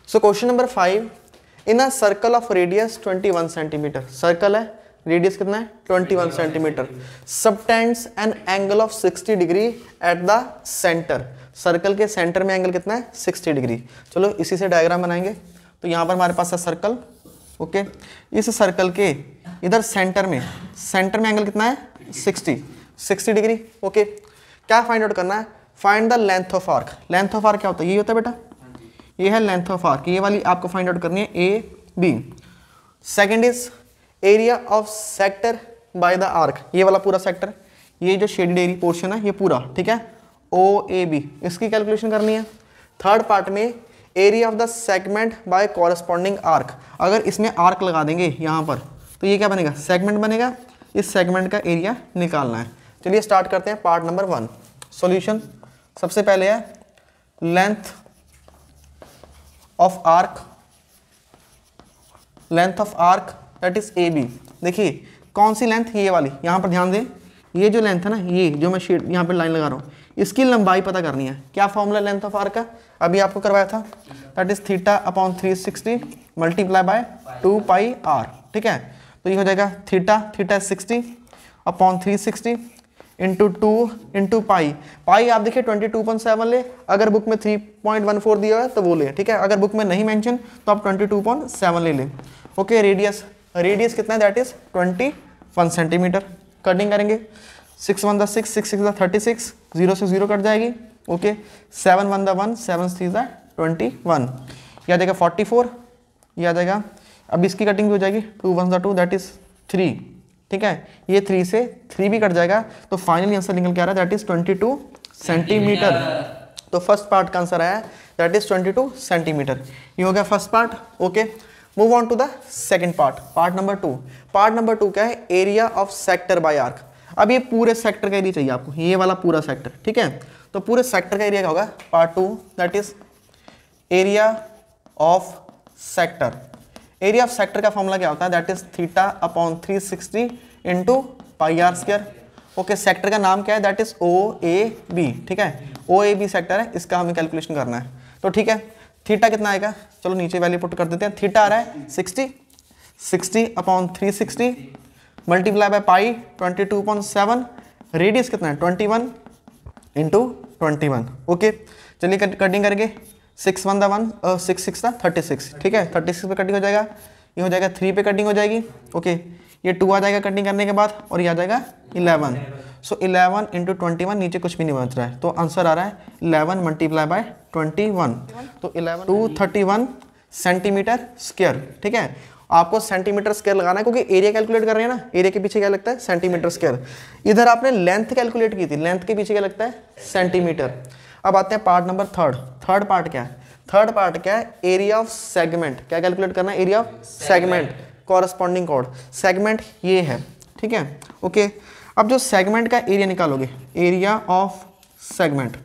So question number 5, in a circle of radius 21 centimetre, circle है रेडियस कितना है 21 centimetre. Subtends an angle of 60 degree at the centre, circle के सेंटर में एंगल कितना है 60 डिग्री। चलो इसी से डायग्राम बनाएंगे। तो यहाँ पर हमारे पास है सर्कल, ओके, इस सर्कल के इधर सेंटर में एंगल कितना है 60 डिग्री, ओके। क्या फाइंड आउट करना है, find the length of arc. Length of arc क्या होता है, ये होता है बेटा, ये है लेंथ ऑफ आर्क, ये वाली आपको फाइंड आउट करनी है A B. Second is area of sector by the arc, ये वाला पूरा सेक्टर, ये जो शेडेड एरिया पोर्शन है ये पूरा, ठीक है, ओ ए बी, इसकी कैलकुलेशन करनी है। थर्ड पार्ट में area of the segment by corresponding arc, अगर इसमें आर्क लगा देंगे यहाँ पर तो ये क्या बनेगा, सेगमेंट बनेगा, इस सेगमेंट का एरिया निकालना है। चलिए स्टार्ट करते हैं पार्ट नंबर 1, सॉल्यूशन। सबसे पहले है length of arc, length of arc that is A B. देखिए कौन सी लेंथ, ये वाली, यहाँ पर ध्यान दें, ये जो लेंथ है ना, ये जो मैं शीट यहाँ पर लाइन लगा रहा हूँ, इसकी लंबाई पता करनी है। क्या फॉर्मूला लेंथ ऑफ आर्क का, अभी आपको करवाया था, that is theta upon 360 multiply by 2 pi r, ठीक है। तो ये हो जाएगा theta 60 upon 360 into 2 into pi आप देखिए 22.7 ले, अगर बुक में 3.14 दिया है तो वो ले, ठीक है। अगर बुक में नहीं मेंशन तो आप 22.7 ले लें, ओके। रेडियस कितना है, दैट इज 21 सेंटीमीटर। कटिंग करेंगे, 6 1 6 6 6 36, 0 से 0 कट जाएगी, ओके। 7 1 1 7 3 21, यह आ जाएगा 44, यह आ जाएगा। अब इसकी कटिंग भी हो जाएगी, 2 1 2 दैट इज 3, ठीक है। ये 3 से 3 भी कट जाएगा, तो फाइनली आंसर निकल के आ रहा है दैट इज 22 सेंटीमीटर। तो फर्स्ट पार्ट का आंसर आया दैट इज 22 सेंटीमीटर। ये हो गया first part, okay. Move on to the second part, part number 2। Part number 2 क्या है, area of sector by arc. अब ये पूरे सेक्टर का एरिया चाहिए आपको, ये वाला पूरा सेक्टर, ठीक है। तो पूरे सेक्टर का एरिया क्या होगा, part 2 that is area of sector. Area of sector का फॉर्मूला क्या होता है, that is theta upon 360 into pi r square, okay. Sector का नाम क्या है, that is O A B, ठीक है। ओ ए बी सेक्टर है, इसका हमें कैलकुलेशन करना है, तो ठीक है। थीटा कितना आएगा, चलो नीचे वैल्यू पुट कर देते हैं। थीटा आ रहा है 60 upon 360 multiply by pi 22.7, radius कितना है 21 इंटू 21, ओके। चलिए कटिंग करेंगे, 6 1 1 6 6 36, ठीक है। 36 पे कटिंग हो जाएगा, ये हो जाएगा 3 पे कटिंग हो जाएगी, ओके। ये 2 आ जाएगा कटिंग करने के बाद, और ये आ जाएगा 11। सो 11 इंटू 21, नीचे कुछ भी नहीं बच रहा है, तो आंसर आ रहा है 11 मल्टीप्लाई बाय 21, तो 11 231 सेंटीमीटर स्क्वायर, ठीक है। आपको सेंटीमीटर स्क्वायर लगाना है, क्योंकि एरिया कैलकुलेट कर रहे हैं ना, एरिया के पीछे क्या लगता है सेंटीमीटर स्क्वायर। इधर आपने लेंथ कैलकुलेट की थी, लेंथ के पीछे क्या लगता है सेंटीमीटर। अब आते हैं पार्ट नंबर थर्ड पार्ट क्या है, थर्ड पार्ट क्या है, एरिया ऑफ सेगमेंट। क्या कैलकुलेट करना है, area of segment, corresponding code. Segment ये है, ठीक है, ओके। अब जो सेगमेंट का एरिया निकालोगे, एरिया ऑफ सेगमेंट,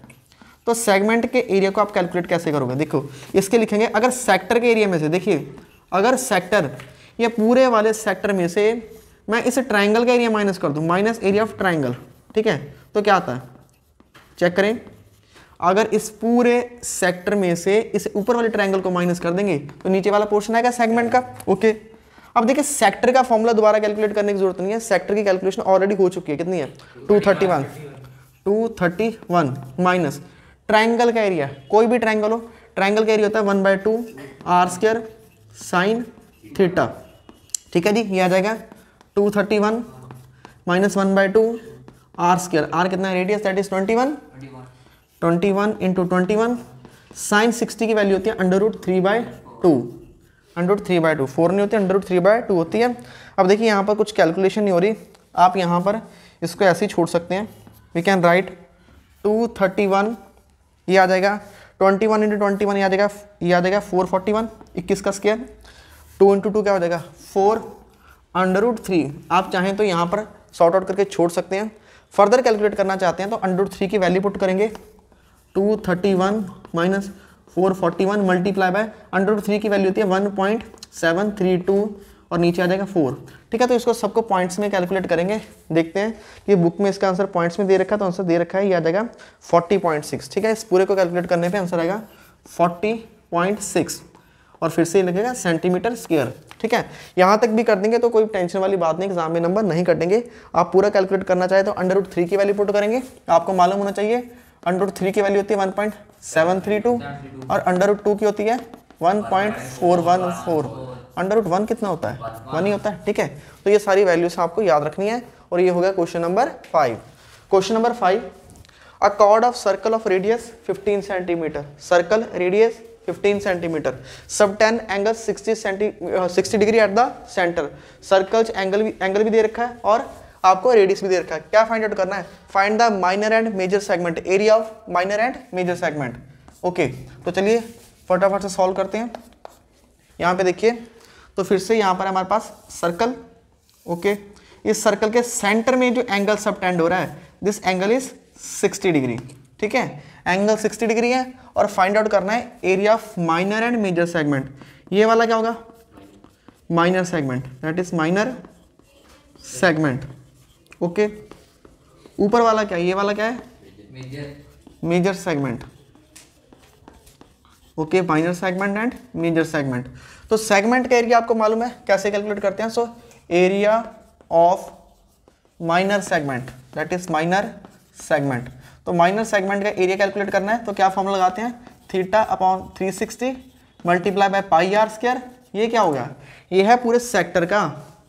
तो सेगमेंट के एरिया को आप कैलकुलेट कैसे करोगे, देखो इसके लिखेंगे, अगर सेक्टर के एरिया में से, देखिए अगर सेक्टर, ये पूरे वाले सेक्टर में से मैं इस ट्राइंगल का एरिया माइनस कर दूं, माइनस एरिया ऑफ ट्राइंगल, ठीक है, तो क्या आता है, चेक करें। अगर इस पूरे सेक्टर में से इस ऊपर वाले ट्रायंगल को माइनस कर देंगे तो नीचे वाला पोर्शन आएगा सेगमेंट का, ओके। अब देखिए सेक्टर का फॉर्मूला दोबारा कैलकुलेट करने की जरूरत नहीं है, सेक्टर की कैलकुलेशन ऑलरेडी हो चुकी है, कितनी है 231 माइनस ट्रायंगल का एरिया, कोई भी ट्रायंगल हो, ट्रायंगल का एरिया होता है 1/2 आर स्क्वायर साइन थीटा, ठीक है जी। ये आ जाएगा 231 माइनस 1/2 आर स्क्वायर, आर कितना है radius, that is 21 into 21 sine 60 की वैल्यू होती है √3/2, √3/2, 4 नहीं होती, √3/2 होती है। अब देखिए यहाँ पर कुछ कैलकुलेशन नहीं हो रही, आप यहाँ पर इसको ऐसे ही छोड़ सकते हैं, वी कैन राइट 231, ये आ जाएगा 21 इंटू 21, ये आ जाएगा 441, 21 का स्क्वायर, 2 इंटू 2 क्या हो जाएगा 4 √3। आप चाहें तो यहाँ पर सॉर्ट आउट करके छोड़ सकते हैं, फर्दर कैलकुलेट करना चाहते हैं तो √3 की वैल्यू पुट करेंगे, 231 माइनस 441 मल्टीप्लाई बाय √3 की वैल्यू होती है 1.732 और नीचे आ जाएगा 4, ठीक है। तो इसको सबको पॉइंट्स में कैलकुलेट करेंगे, देखते हैं कि बुक में इसका आंसर पॉइंट्स में दे रखा है, तो आंसर दे रखा है, ये आ जाएगा 40.6, ठीक है। इस पूरे को कैलकुलेट करने पे आंसर आएगा 40.6 और फिर से लगेगा सेंटीमीटर स्क्वायर, ठीक है, यहाँ तक भी कर देंगे तो कोई टेंशन वाली बात नहीं, एग्जाम में नंबर नहीं कटेंगे। आप पूरा कैलकुलेट करना चाहे तो √3 की वैल्यू पुट करेंगे। आपको मालूम होना चाहिए √3 की वैल्यू होती है 1.732 और √2 की होती है 1.414। √1 कितना होता है? 1 ही होता है। ठीक है, तो ये सारी वैल्यूज आपको याद रखनी है। और ये हो गया question number 5। Question number 5, a chord of circle of radius 15 centimetre, circle radius 15 centimetre, subtend angle 60 degree at the centre. Circles angle भी दे रखा है और आपको रेडियस भी दे रखा है। क्या फाइंड आउट करना है? Find the minor and major segment, area of minor and major segment. Okay, तो चलिए फटाफट से सॉल्व करते हैं। यहाँ पे देखिए, तो फिर से यहाँ पर हमारे पास सर्कल। ओके, इस सर्कल के सेंटर में जो एंगल सबटेंड हो रहा है, दिस एंगल इज 60 डिग्री। ठीक है, एंगल 60 डिग्री है और फाइंड आउट करना है area of minor and major segment. ये वाला क्या होगा? Minor segment, that is minor segment. Okay, ऊपर वाला क्या है? ये वाला क्या है? Major segment. Okay, minor segment and major segment. तो सेगमेंट का एरिया आपको मालूम है, कैसे कैलकुलेट करते हैं? So area of minor segment, that is minor segment. तो माइनर सेगमेंट का एरिया कैलकुलेट करना है तो क्या फॉर्मूला लगाते हैं? θ/360 मल्टीप्लाई बाय πr²। ये क्या हो गया? ये है पूरे सेक्टर का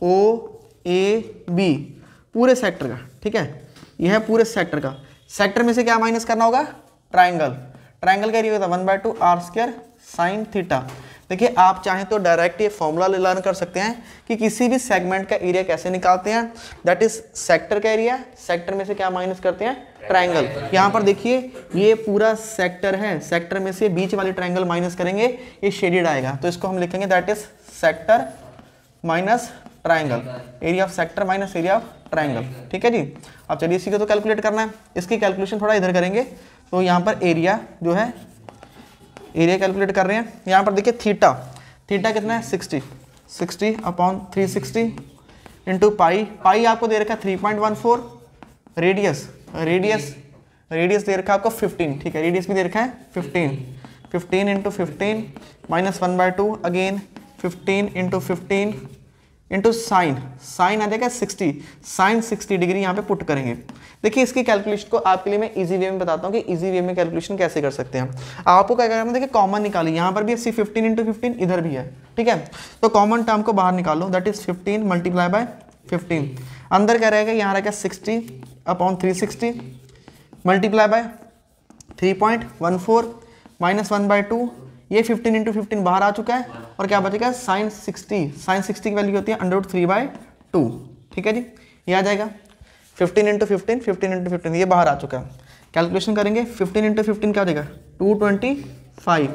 OAB, पूरे सेक्टर का। ठीक है, ये है पूरे सेक्टर का। सेक्टर में से क्या माइनस करना होगा? ट्राइंगल। ट्राइंगल का एरिया होता है 1/2 r² sin θ। देखिए, आप चाहें तो डायरेक्ट ये फॉर्मूला लर्न कर सकते हैं कि किसी भी सेगमेंट का एरिया कैसे निकालते हैं। दैट इज सेक्टर का एरिया, सेक्टर में से क्या माइनस करते हैं? ट्राइंगल। यहाँ पर देखिए, ये पूरा सेक्टर है, सेक्टर में से बीच वाली ट्राइंगल माइनस करेंगे, ये शेडेड आएगा, तो इसको हम लिखेंगे that is sector minus triangle, area of sector minus area of triangle. ठीक है जी। अब चलिए इसी को तो कैलकुलेट करना है, इसकी कैलकुलेशन थोड़ा इधर करेंगे। तो यहाँ पर एरिया जो है, एरिया कैलकुलेट कर रहे हैं। यहाँ पर देखिए थीटा कितना है? 60/360 इंटू पाई आपको दे रखा है 3.14। रेडियस दे रखा है आपको 15। ठीक है, रेडियस भी दे रखा है 15 into 15 minus 1/2 again 15 into 15 into sine आ जाएगा 60, साइन 60 डिग्री यहाँ पे पुट करेंगे। देखिए, इसकी कैलकुलेशन को आपके लिए मैं इजी वे में बताता हूँ कि इजी वे में कैलकुलेशन कैसे कर सकते हैं। आपको क्या करना है? देखिए, कॉमन निकालिए, यहाँ पर भी 15 इंटू 15 इधर भी है। ठीक है, तो कॉमन टर्म को बाहर निकालो, दैट इज 15 मल्टीप्लाई बाय 15। अंदर क्या रहेगा? यहाँ रहेगा 60/360 मल्टीप्लाई बाय 3.14 माइनस 1/2। ये 15 इंटू 15 बाहर आ चुका है और क्या बचेगा? साइन 60 की वैल्यू होती है √3/2। ठीक है जी, ये आ जाएगा 15 इंटू 15 ये बाहर आ चुका है। कैलकुलेशन करेंगे, 15 इंटू 15 क्या हो जाएगा? 225।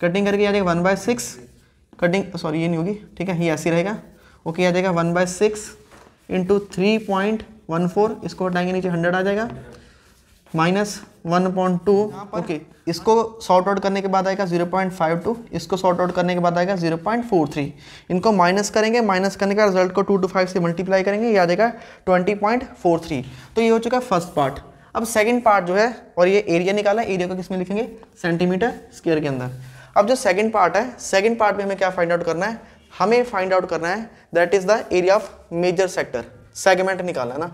कटिंग करके आ जाएगा 1/6, कटिंग सॉरी ये नहीं होगी। ठीक है, ये ऐसे रहेगा। ओके, आ जाएगा 1/6 इंटू 3.14, इसको हटाएंगे नीचे 100 आ जाएगा माइनस 1.2। ओके, इसको सॉर्ट आउट करने के बाद आएगा 0.52, इसको सॉर्ट आउट करने के बाद आएगा 0.43। इनको माइनस करेंगे, माइनस करने का रिजल्ट को 2 to 5 से मल्टीप्लाई करेंगे, ये आ जाएगा 20.43। तो ये हो चुका फर्स्ट पार्ट। अब सेकंड पार्ट जो है, और ये एरिया निकाला, एरिया को किस में लिखेंगे? सेंटीमीटर स्क्वायर के अंदर। अब जो सेकंड पार्ट है, सेकंड पार्ट में हमें क्या फाइंड आउट करना है? हमें फाइंड आउट करना है that is the area of major sector, segment निकाला है ना।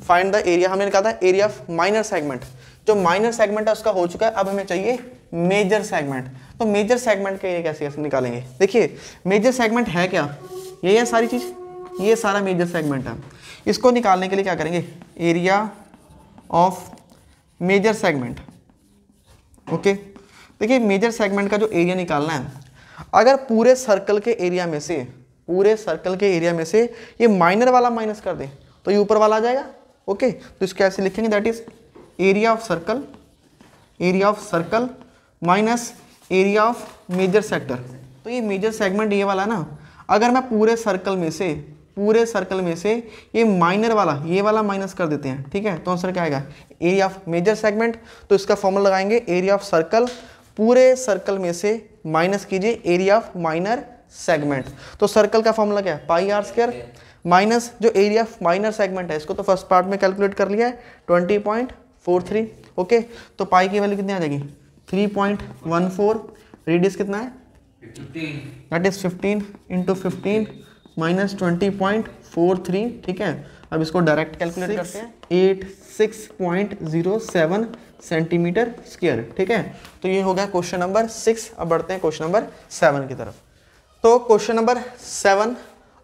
फाइंड द एरिया हमने निकाला था, एरिया ऑफ माइनर सेगमेंट। जो माइनर सेगमेंट है उसका हो चुका है, अब हमें चाहिए मेजर सेगमेंट। तो मेजर सेगमेंट का एरिया कैसे निकालेंगे? देखिए, मेजर सेगमेंट है क्या? ये है सारी चीज, ये सारा मेजर सेगमेंट है। इसको निकालने के लिए क्या करेंगे? Area of major segment. Okay, देखिए मेजर सेगमेंट का जो एरिया निकालना है, अगर पूरे सर्कल के एरिया में से ये माइनर वाला माइनस कर दें तो ये ऊपर वाला आ जाएगा। ओके, तो इसको ऐसे लिखेंगे that is area of circle minus area of major sector. तो ये मेजर सेगमेंट ये वाला ना, अगर मैं पूरे सर्कल में से ये माइनर वाला, ये वाला माइनस कर देते हैं, ठीक है, तो आंसर क्या आएगा? Area of major segment. तो इसका फॉर्मूला लगाएंगे, एरिया ऑफ सर्कल, पूरे सर्कल में से माइनस कीजिए एरिया ऑफ माइनर सेगमेंट। तो सर्कल का फॉर्मूला क्या है? πr² माइनस जो एरिया ऑफ माइनर सेगमेंट है, इसको तो फर्स्ट पार्ट में कैलकुलेट कर लिया है 20.43। ओके, तो पाई की वैल्यू कितनी आ जाएगी? 3.14। रेडियस कितना है? दैट इज 15 इंटू 15 माइनस 20.43, ठीक है। अब इसको डायरेक्ट कैलकुलेट करते हैं, 86.07 सेंटीमीटर स्क्वायर, ठीक है। तो ये हो गया क्वेश्चन नंबर 6। अब बढ़ते हैं क्वेश्चन नंबर 7 की तरफ। तो question number 7,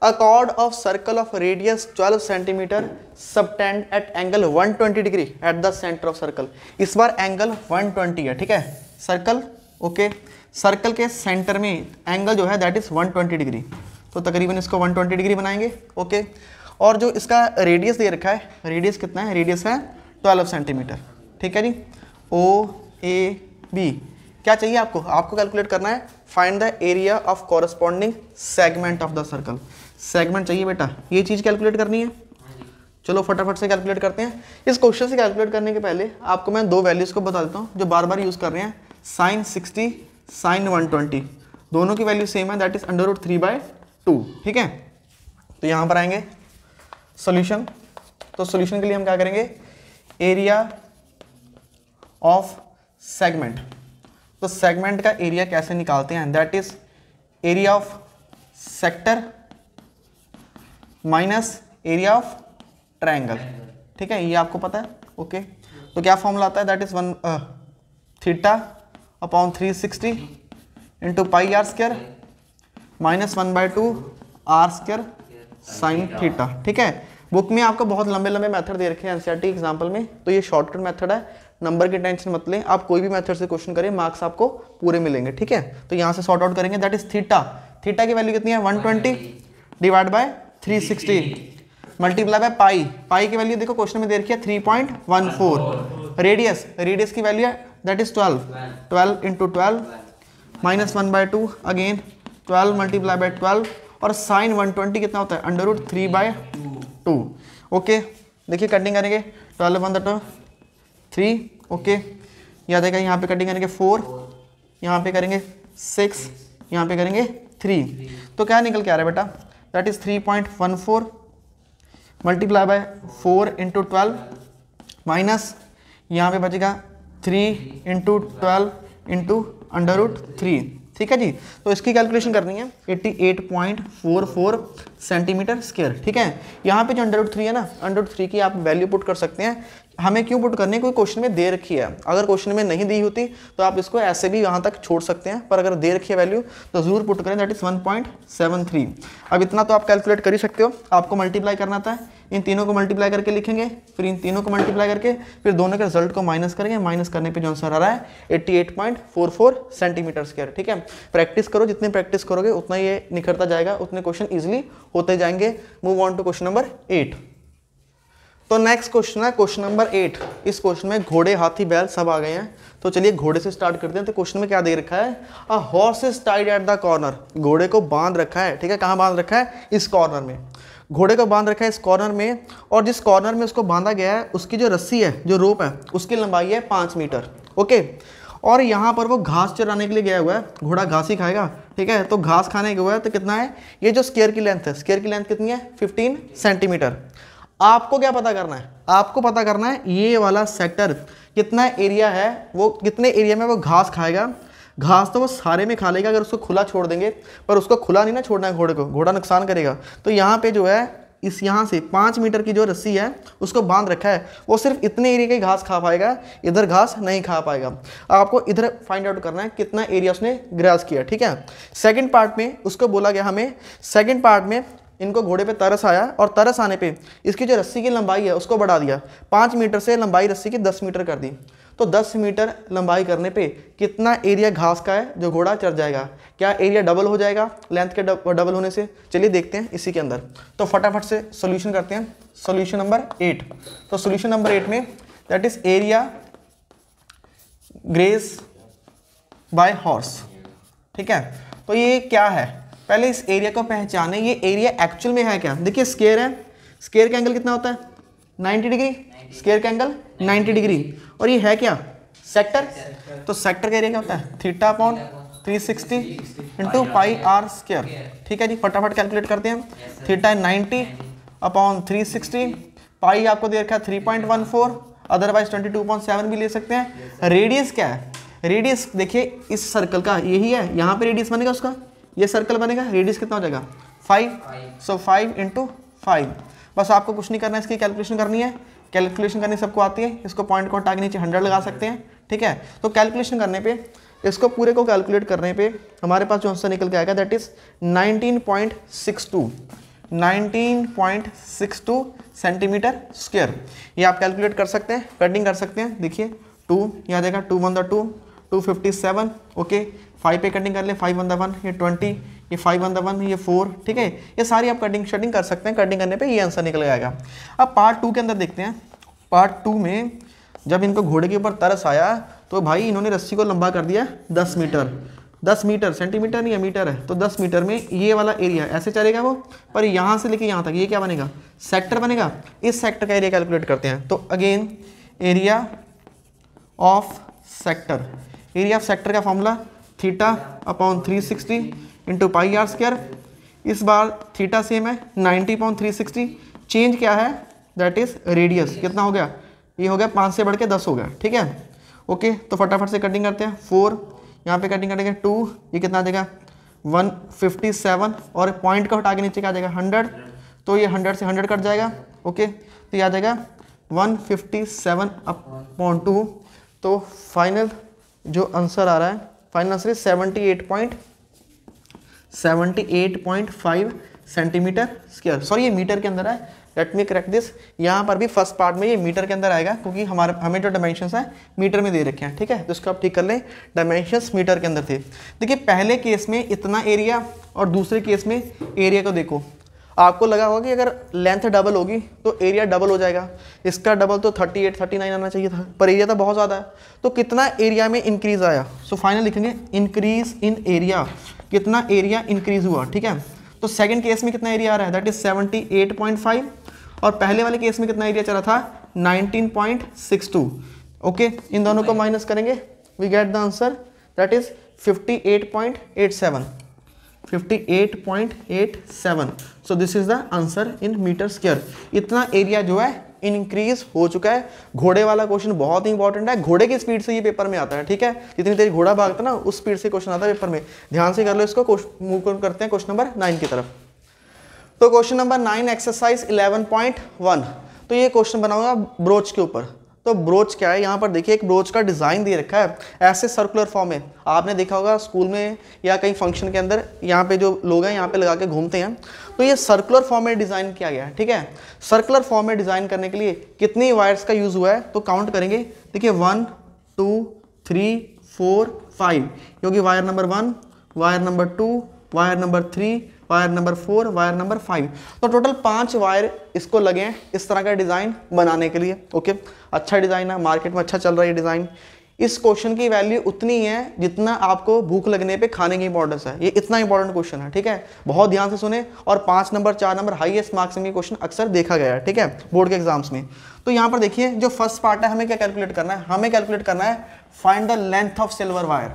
a chord of circle of radius 12 centimetre subtend at angle 120 degree at the centre of circle. इस बार एंगल 120 है, ठीक है। सर्कल, ओके, सर्कल के सेंटर में एंगल जो है दैट इज 120 डिग्री, तो तकरीबन इसको 120 डिग्री बनाएंगे, ओके। और जो इसका रेडियस दे रखा है, रेडियस कितना है, रेडियस है 12 सेंटीमीटर, ठीक है जी। ओ ए बी क्या चाहिए आपको, आपको कैलकुलेट करना है find the area of corresponding segment of the circle. Segment चाहिए बेटा, ये चीज़ कैलकुलेट करनी है। चलो फटाफट से कैलकुलेट करते हैं। इस क्वेश्चन से कैलकुलेट करने के पहले आपको मैं दो वैल्यूज़ को बता देता हूँ जो बार बार यूज़ कर रहे हैं, साइन 60 साइन 120, दोनों की वैल्यू सेम है, दैट इज √3/2, ठीक है। तो यहाँ पर आएंगे सॉल्यूशन। तो सॉल्यूशन के लिए हम क्या करेंगे, एरिया ऑफ सेगमेंट। तो सेगमेंट का एरिया कैसे निकालते हैं, that is area of sector minus area of triangle, ठीक है, ये आपको पता है, ओके। तो क्या फॉर्मूला आता है, that is θ/360 into pi r square minus 1/2 r square sine theta, ठीक है। बुक में आपको बहुत लंबे लंबे मेथड दे रखे हैं एनसीईआरटी एग्जाम्पल में, तो ये शॉर्टकट मेथड है, नंबर की टेंशन मत लें, आप कोई भी मेथड से क्वेश्चन करें मार्क्स आपको पूरे मिलेंगे, ठीक है। तो यहाँ से सॉर्ट आउट करेंगे, दैट इज थीटा, थीटा की वैल्यू कितनी है 120 divide by 360 multiply by pi, pi की वैल्यू देखो क्वेश्चन में दे रखी है 3.14, रेडियस, रेडियस की वैल्यू है that is 12 into 12 minus 1/2 again 12 multiply by 12 और साइन 120 कितना होता है √3/2, ओके। देखिए कटिंग करेंगे 12 1 3, ओके, याद आएगा, यहाँ पे कटिंग करेंगे 4, यहाँ पे करेंगे 6, यहाँ पे करेंगे 3, तो क्या निकल के आ रहा है बेटा, that is 3.14 multiply by 4 into 12 minus यहाँ पे बचेगा 3 इंटू 12 इंटू √3, ठीक है जी। तो इसकी कैलकुलेशन करनी है 88.44 सेंटीमीटर स्क्वायर, ठीक है। यहाँ पे जो √3 है ना, √3 की आप वैल्यू पुट कर सकते हैं। हमें क्यों पुट करनी है, कोई क्वेश्चन में दे रखी है, अगर क्वेश्चन में नहीं दी होती तो आप इसको ऐसे भी यहाँ तक छोड़ सकते हैं, पर अगर दे रखी है वैल्यू तो जरूर पुट करें, दैट इज 1.73। अब इतना तो आप कैलकुलेट कर ही सकते हो, आपको मल्टीप्लाई करना था, इन तीनों को मल्टीप्लाई करके लिखेंगे, फिर इन तीनों को मल्टीप्लाई करके फिर दोनों के रिजल्ट को माइनस करेंगे, माइनस करने पे जो आंसर आ रहा है 88.44 सेंटीमीटर स्क्वायर, ठीक है। प्रैक्टिस करो, जितनी प्रैक्टिस करोगे उतना ये निखरता जाएगा, उतने क्वेश्चन इजीली होते जाएंगे। Move on to question number 8। तो नेक्स्ट क्वेश्चन है क्वेश्चन नंबर 8। इस क्वेश्चन में घोड़े हाथी बैल सब आ गए हैं, तो चलिए घोड़े से स्टार्ट करते हैं। तो क्वेश्चन में क्या दे रखा है, a horse is tied at the corner, घोड़े को बांध रखा है, ठीक है। कहाँ बांध रखा है, इस कॉर्नर में, घोड़े को बांध रखा है इस कॉर्नर में, और जिस कॉर्नर में उसको बांधा गया है उसकी जो रस्सी है, जो रोप है, उसकी लंबाई है 5 मीटर, ओके। और यहाँ पर वो घास चराने के लिए गया हुआ है, घोड़ा घास ही खाएगा, ठीक है। तो घास खाने गया हुआ है, तो कितना है, ये जो स्क्वायर की लेंथ है, स्क्वायर की लेंथ कितनी है 15 सेंटीमीटर। आपको क्या पता करना है, आपको पता करना है ये वाला सेक्टर कितना एरिया है, वो कितने एरिया में वो घास खाएगा। घास तो वो सारे में खा लेगा अगर उसको खुला छोड़ देंगे, पर उसको खुला नहीं ना छोड़ना है घोड़े को, घोड़ा नुकसान करेगा। तो यहाँ पे जो है इस यहाँ से 5 मीटर की जो रस्सी है उसको बांध रखा है, वो सिर्फ इतने एरिया की घास खा पाएगा, इधर घास नहीं खा पाएगा। आपको इधर फाइंड आउट करना है कितना एरिया उसने ग्रास किया, ठीक है। सेकंड पार्ट में उसको बोला गया हमें, सेकंड पार्ट में इनको घोड़े पे तरस आया और तरस आने पे इसकी जो रस्सी की लंबाई है उसको बढ़ा दिया, 5 मीटर से लंबाई रस्सी की 10 मीटर कर दी। तो 10 मीटर लंबाई करने पे कितना एरिया घास का है जो घोड़ा चर जाएगा, क्या एरिया डबल हो जाएगा लेंथ के डबल होने से, चलिए देखते हैं इसी के अंदर। तो फटाफट से सॉल्यूशन करते हैं, सॉल्यूशन नंबर 8। तो सॉल्यूशन नंबर 8 में that is area grace bye horse, ठीक है। तो ये क्या है, पहले इस एरिया को पहचाने, ये एरिया एक्चुअल में है क्या। देखिए स्क्वायर है, स्क्वायर का एंगल कितना होता है 90 डिग्री, स्क्वायर का एंगल 90 डिग्री, और ये है क्या सेक्टर। तो सेक्टर का एरिया क्या होता है θ/360 इंटू पाई आर स्क्वायर, ठीक है जी। फटाफट कैलकुलेट करते हैं, थीटा 90/360, पाई आपको दे रखा है 3.14, अदरवाइज 22.7 भी ले सकते हैं। रेडियस क्या है, रेडियस देखिए इस सर्कल का यही है, यहाँ पे रेडियस बनेगा उसका, ये सर्कल बनेगा, रेडियस कितना हो जाएगा 5, सो 5 × 5। बस आपको कुछ नहीं करना है, इसकी कैलकुलेशन करनी है, कैलकुलेशन करनी सबको आती है, इसको पॉइंट को हटा के नीचे 100 लगा सकते हैं, ठीक है। तो कैलकुलेशन करने पे, इसको पूरे को कैलकुलेट करने पे हमारे पास जो आंसर निकल के आएगा दैट इज 19.62 सेंटीमीटर स्क्वायर। ये आप कैलकुलेट कर सकते हैं, कटिंग कर सकते हैं। देखिए 2 यहाँ देगा, 2 × 2 257, ओके। 5 पे कटिंग कर ले, 5 × 1 ये 20, ये 5 × 1 ये 4, ठीक है। ये सारी आप कटिंग शटिंग कर सकते हैं, कटिंग करने पे ये आंसर निकल जाएगा। अब पार्ट 2 के अंदर देखते हैं। पार्ट 2 में जब इनको घोड़े के ऊपर तरस आया तो भाई इन्होंने रस्सी को लंबा कर दिया 10 मीटर, 10 मीटर, सेंटीमीटर नहीं है मीटर है, तो 10 मीटर में ये वाला एरिया ऐसे चलेगा वो, पर यहाँ से लेके यहाँ तक ये क्या बनेगा, सेक्टर बनेगा। इस सेक्टर का एरिया कैलकुलेट करते हैं। तो again area of sector, area of sector का फॉर्मूला θ/360 × πr²। इस बार थीटा सेम है 90/360, चेंज क्या है दैट इज रेडियस, कितना हो गया, ये हो गया 5 से बढ़ के 10 हो गया, ठीक है, ओके। तो फटाफट से कटिंग करते हैं। 4 यहाँ पे कटिंग करेंगे, 2 ये कितना आ जाएगा 157, और पॉइंट को हटा के नीचे क्या आ जाएगा 100, तो ये 100 से 100 कट जाएगा, ओके। तो ये आ जाएगा 157/2। तो फाइनल जो आंसर आ रहा है, final answer 78.5 centimetre square. Sorry ये मीटर के अंदर है, लेट मी करेक्ट दिस। यहाँ पर भी फर्स्ट पार्ट में ये मीटर के अंदर आएगा, क्योंकि हमें जो डायमेंशंस है मीटर में दे रखे हैं, ठीक है। तो इसको आप ठीक कर लें, डायमेंशंस मीटर के अंदर थे। देखिए पहले केस में इतना एरिया और दूसरे केस में एरिया को देखो, आपको लगा होगा कि अगर लेंथ डबल होगी तो एरिया डबल हो जाएगा। इसका डबल तो 38, 39 आना चाहिए था, पर एरिया तो बहुत ज़्यादा है। तो कितना एरिया में इंक्रीज आया, सो फाइनल लिखेंगे इंक्रीज इन एरिया, कितना एरिया इंक्रीज हुआ, ठीक है। तो सेकंड केस में कितना एरिया आ रहा है दैट इज 78.5, और पहले वाले केस में कितना एरिया चला था 19.62, ओके। इन दोनों को माइनस करेंगे, we get the answer that is 58.87, 58.87। So this is the answer in metre square. इतना एरिया जो है इंक्रीज हो चुका है। घोड़े वाला क्वेश्चन बहुत ही इंपॉर्टेंट है, घोड़े की स्पीड से ये पेपर में आता है, ठीक है। जितनी तेज घोड़ा भागता है ना उस स्पीड से क्वेश्चन आता है पेपर में, ध्यान से कर लो इसको। मूव करते हैं क्वेश्चन नंबर 9 की तरफ। तो क्वेश्चन नंबर 9 एक्सरसाइज 11.1। तो ये क्वेश्चन बनाऊंगा ब्रोच के ऊपर। तो ब्रोच क्या है, यहाँ पर देखिए एक ब्रोच का डिज़ाइन दे रखा है ऐसे सर्कुलर फॉर्म में। आपने देखा होगा स्कूल में या कहीं फंक्शन के अंदर, यहाँ पे जो लोग हैं यहाँ पे लगा के घूमते हैं। तो ये सर्कुलर फॉर्म में डिज़ाइन किया गया है, ठीक है। सर्कुलर फॉर्म में डिज़ाइन करने के लिए कितनी वायर्स का यूज़ हुआ है तो काउंट करेंगे। देखिए 1 2 3 4 5, क्योंकि wire number 1, wire number 2, wire number 3, wire number 4, wire number 5। तो टोटल 5 वायर इसको लगे हैं इस तरह का डिज़ाइन बनाने के लिए, ओके। अच्छा डिज़ाइन है, मार्केट में अच्छा चल रहा है ये डिज़ाइन। इस क्वेश्चन की वैल्यू उतनी है जितना आपको भूख लगने पे खाने की इंपॉर्टेंस है। ये इतना इंपॉर्टेंट क्वेश्चन है, ठीक है। बहुत ध्यान से सुने, और 5 नंबर 4 नंबर हाईएस्ट मार्क्स में क्वेश्चन अक्सर देखा गया है, ठीक है, बोर्ड के एग्जाम्स में। तो यहाँ पर देखिए जो फर्स्ट पार्ट है, हमें क्या कैलकुलेट करना है, हमें कैलकुलेट करना है find the length of silver wire.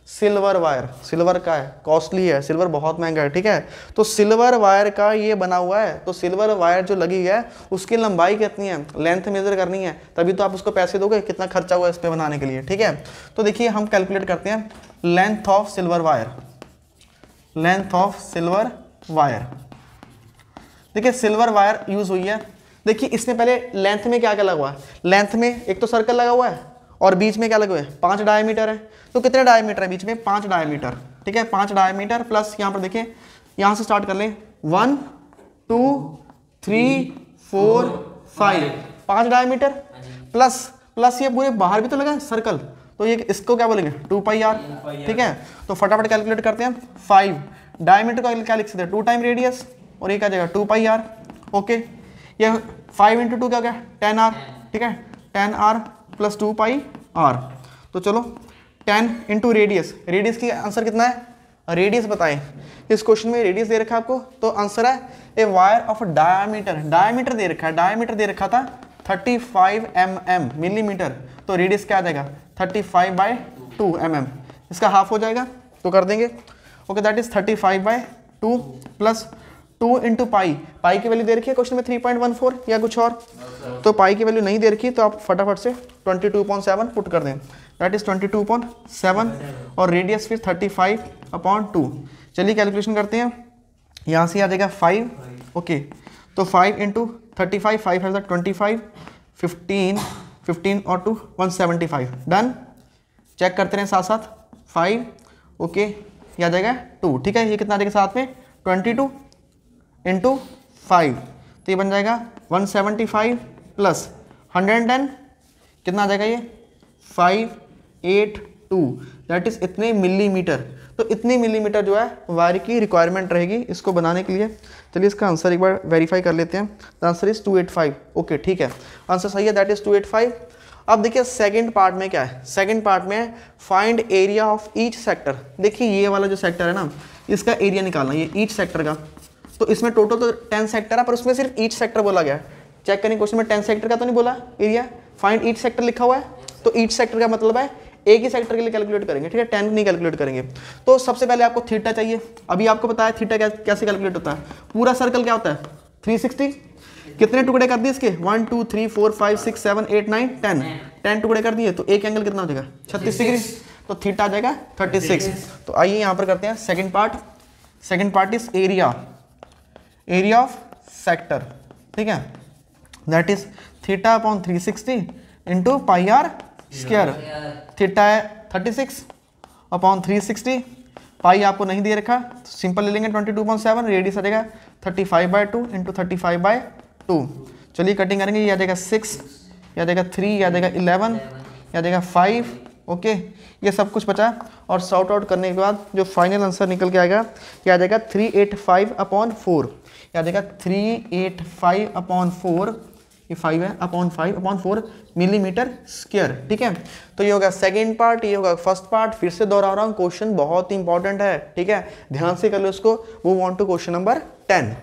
Silver wire, silver का है, कॉस्टली है, सिल्वर बहुत महंगा है, ठीक है। तो सिल्वर वायर का ये बना हुआ है, तो सिल्वर वायर जो लगी है उसकी लंबाई कितनी है, लेंथ मेजर करनी है, तभी तो आप उसको पैसे दोगे, कितना खर्चा हुआ इस पे बनाने के लिए, ठीक है। तो देखिए हम कैलकुलेट करते हैं length of silver wire, length of silver wire. देखिए सिल्वर वायर यूज हुई है। देखिए इसमें पहले लेंथ में क्या क्या लगा हुआ है, लेंथ में एक तो सर्कल लगा हुआ है और बीच में क्या लगे हुए हैं 5 डायमीटर है। तो कितने डायमीटर है बीच में, 5 डायमीटर, ठीक है। 5 डायमीटर प्लस यहाँ पर देखिए, यहाँ से स्टार्ट कर लें 1 2 3 4 5, 5 डायमीटर प्लस ये पूरे बाहर भी तो लगा है सर्कल, तो ये इसको क्या बोलेंगे 2πr, ठीक है। तो फटाफट कैलकुलेट करते हैं। 5 डायमीटर का क्या लिख सकते हैं 2 टाइम रेडियस, और ये क्या जाएगा 2πr, ओके। ये 5 × 2 क्या हो गया 10r, ठीक है, 10r + 2πr। तो चलो 10 × रेडियस, रेडियस की आंसर कितना है, रेडियस बताएं। इस क्वेश्चन में रेडियस दे रखा है आपको, तो आंसर है a wire of diameter, diameter दे रखा है, डायमीटर दे रखा था 35 mm मिलीमीटर, तो रेडियस क्या आ जाएगा 35/2 mm, इसका हाफ हो जाएगा, तो कर देंगे, okay. That is 35/2 plus 2 × pi, pi की वैल्यू दे रखी है क्वेश्चन में 3.14 या कुछ और, तो पाई की वैल्यू नहीं दे रखी, तो आप फटाफट से 22.7 पुट कर दें, दैट इज 22/7 और रेडियस फिर 35/2। चलिए कैलकुलेशन करते हैं, यहाँ से आ जाएगा 5, ओके, तो 5 इंटू 35, 5 है 25, 15 और 2 175, डन। चेक करते रहे साथ साथ, 5, ओके, ये आ जाएगा 2, ठीक है। ये कितना आ जाएगा साथ में 22 इंटू 5, तो ये बन जाएगा 175 प्लस 110, कितना आ जाएगा ये 582, दैट इज इतने मिलीमीटर। तो इतनी मिलीमीटर जो है वायर की रिक्वायरमेंट रहेगी इसको बनाने के लिए। चलिए इसका आंसर एक बार वेरीफाई कर लेते हैं। द आंसर इज 285, ओके, ठीक है, आंसर सही है, दैट इज 285। अब देखिए सेकंड पार्ट में क्या है, सेकंड पार्ट में find area of each sector. देखिए ये वाला जो सेक्टर है ना, इसका एरिया निकालना, ये ईच सेक्टर का। तो इसमें टोटल तो 10 सेक्टर है, पर उसमें सिर्फ ईच सेक्टर बोला गया है। चेक करें क्वेश्चन में 10 सेक्टर का तो नहीं बोला एरिया, फाइंड ईच सेक्टर लिखा हुआ है। तो ईच सेक्टर का मतलब है एक ही सेक्टर के लिए कैलकुलेट करेंगे, ठीक है, 10 नहीं कैलकुलेट करेंगे। तो सबसे पहले आपको थीटा चाहिए। अभी आपको पता है थीटा कैसे कैलकुलेट होता है। पूरा सर्कल क्या होता है 360, कितने टुकड़े कर दिए इसके 1 2 3 4 5 6 7 8 9 10 टुकड़े कर दिए, तो एक एंगल कितना हो जाएगा 36 डिग्री, तो थीटा आ जाएगा 36। तो आइए यहाँ पर करते हैं second part. Second part is area of sector, ठीक है, that is theta upon 360 into pi r square. Theta है 36 अपॉन 360, पाई आपको नहीं दे रखा तो सिंपल ले लेंगे 22/7, रेडियस आ जाएगा 35/2 इंटू 35/2। चलिए कटिंग करेंगे, ये आ जाएगा 6, ये आ जाएगा 3, ये आ जाएगा 11, ये आ जाएगा 5, ओके, ये सब कुछ बचा। और सॉर्ट आउट करने के बाद जो फाइनल आंसर निकल के आएगा ये आ जाएगा 385/4, ये आ जाएगा 385/4, ये 5 है अपॉन 5/4 मिलीमीटर स्क्वायर, ठीक है। तो ये होगा सेकंड पार्ट, ये होगा फर्स्ट पार्ट। फिर से दोहरा रहा हूँ, क्वेश्चन बहुत इंपॉर्टेंट है, ठीक है, ध्यान से कर लो इसको। Move on to question number 10।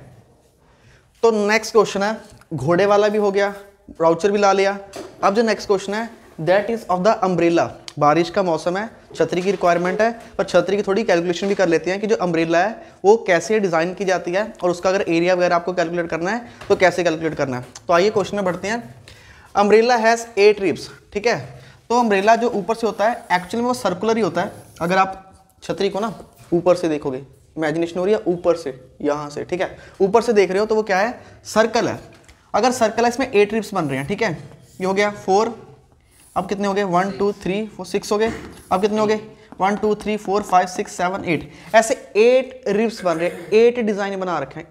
तो नेक्स्ट क्वेश्चन है, घोड़े वाला भी हो गया, ब्राउचर भी ला लिया। अब जो नेक्स्ट क्वेश्चन है that is of the umbrella. बारिश का मौसम है, छतरी की रिक्वायरमेंट है, पर छतरी की थोड़ी कैलकुलेशन भी कर लेते हैं कि जो अम्ब्रेला है वो कैसे डिज़ाइन की जाती है, और उसका अगर एरिया वगैरह आपको कैलकुलेट करना है तो कैसे कैलकुलेट करना है। तो आइए क्वेश्चन में बढ़ते हैं। अम्ब्रेला हैज़ 8 रिब्स, ठीक है। तो अम्ब्रेला जो ऊपर से होता है एक्चुअली में वो सर्कुलर ही होता है। अगर आप छतरी को ना ऊपर से देखोगे, इमेजिनेशन हो रही है ऊपर से, यहाँ से, ठीक है, ऊपर से देख रहे हो तो वो क्या है, सर्कल है। अगर सर्कल है इसमें 8 रिब्स बन रहे हैं, ठीक है, ये हो गया 4, अब कितने हो गए 1 2 3 4 6 हो गए, अब कितने हो गए 1 2 3 4 5 6 7 8, ऐसे 8 रिब्स बन रहे हैं, 8 डिजाइन बना रखे हैं,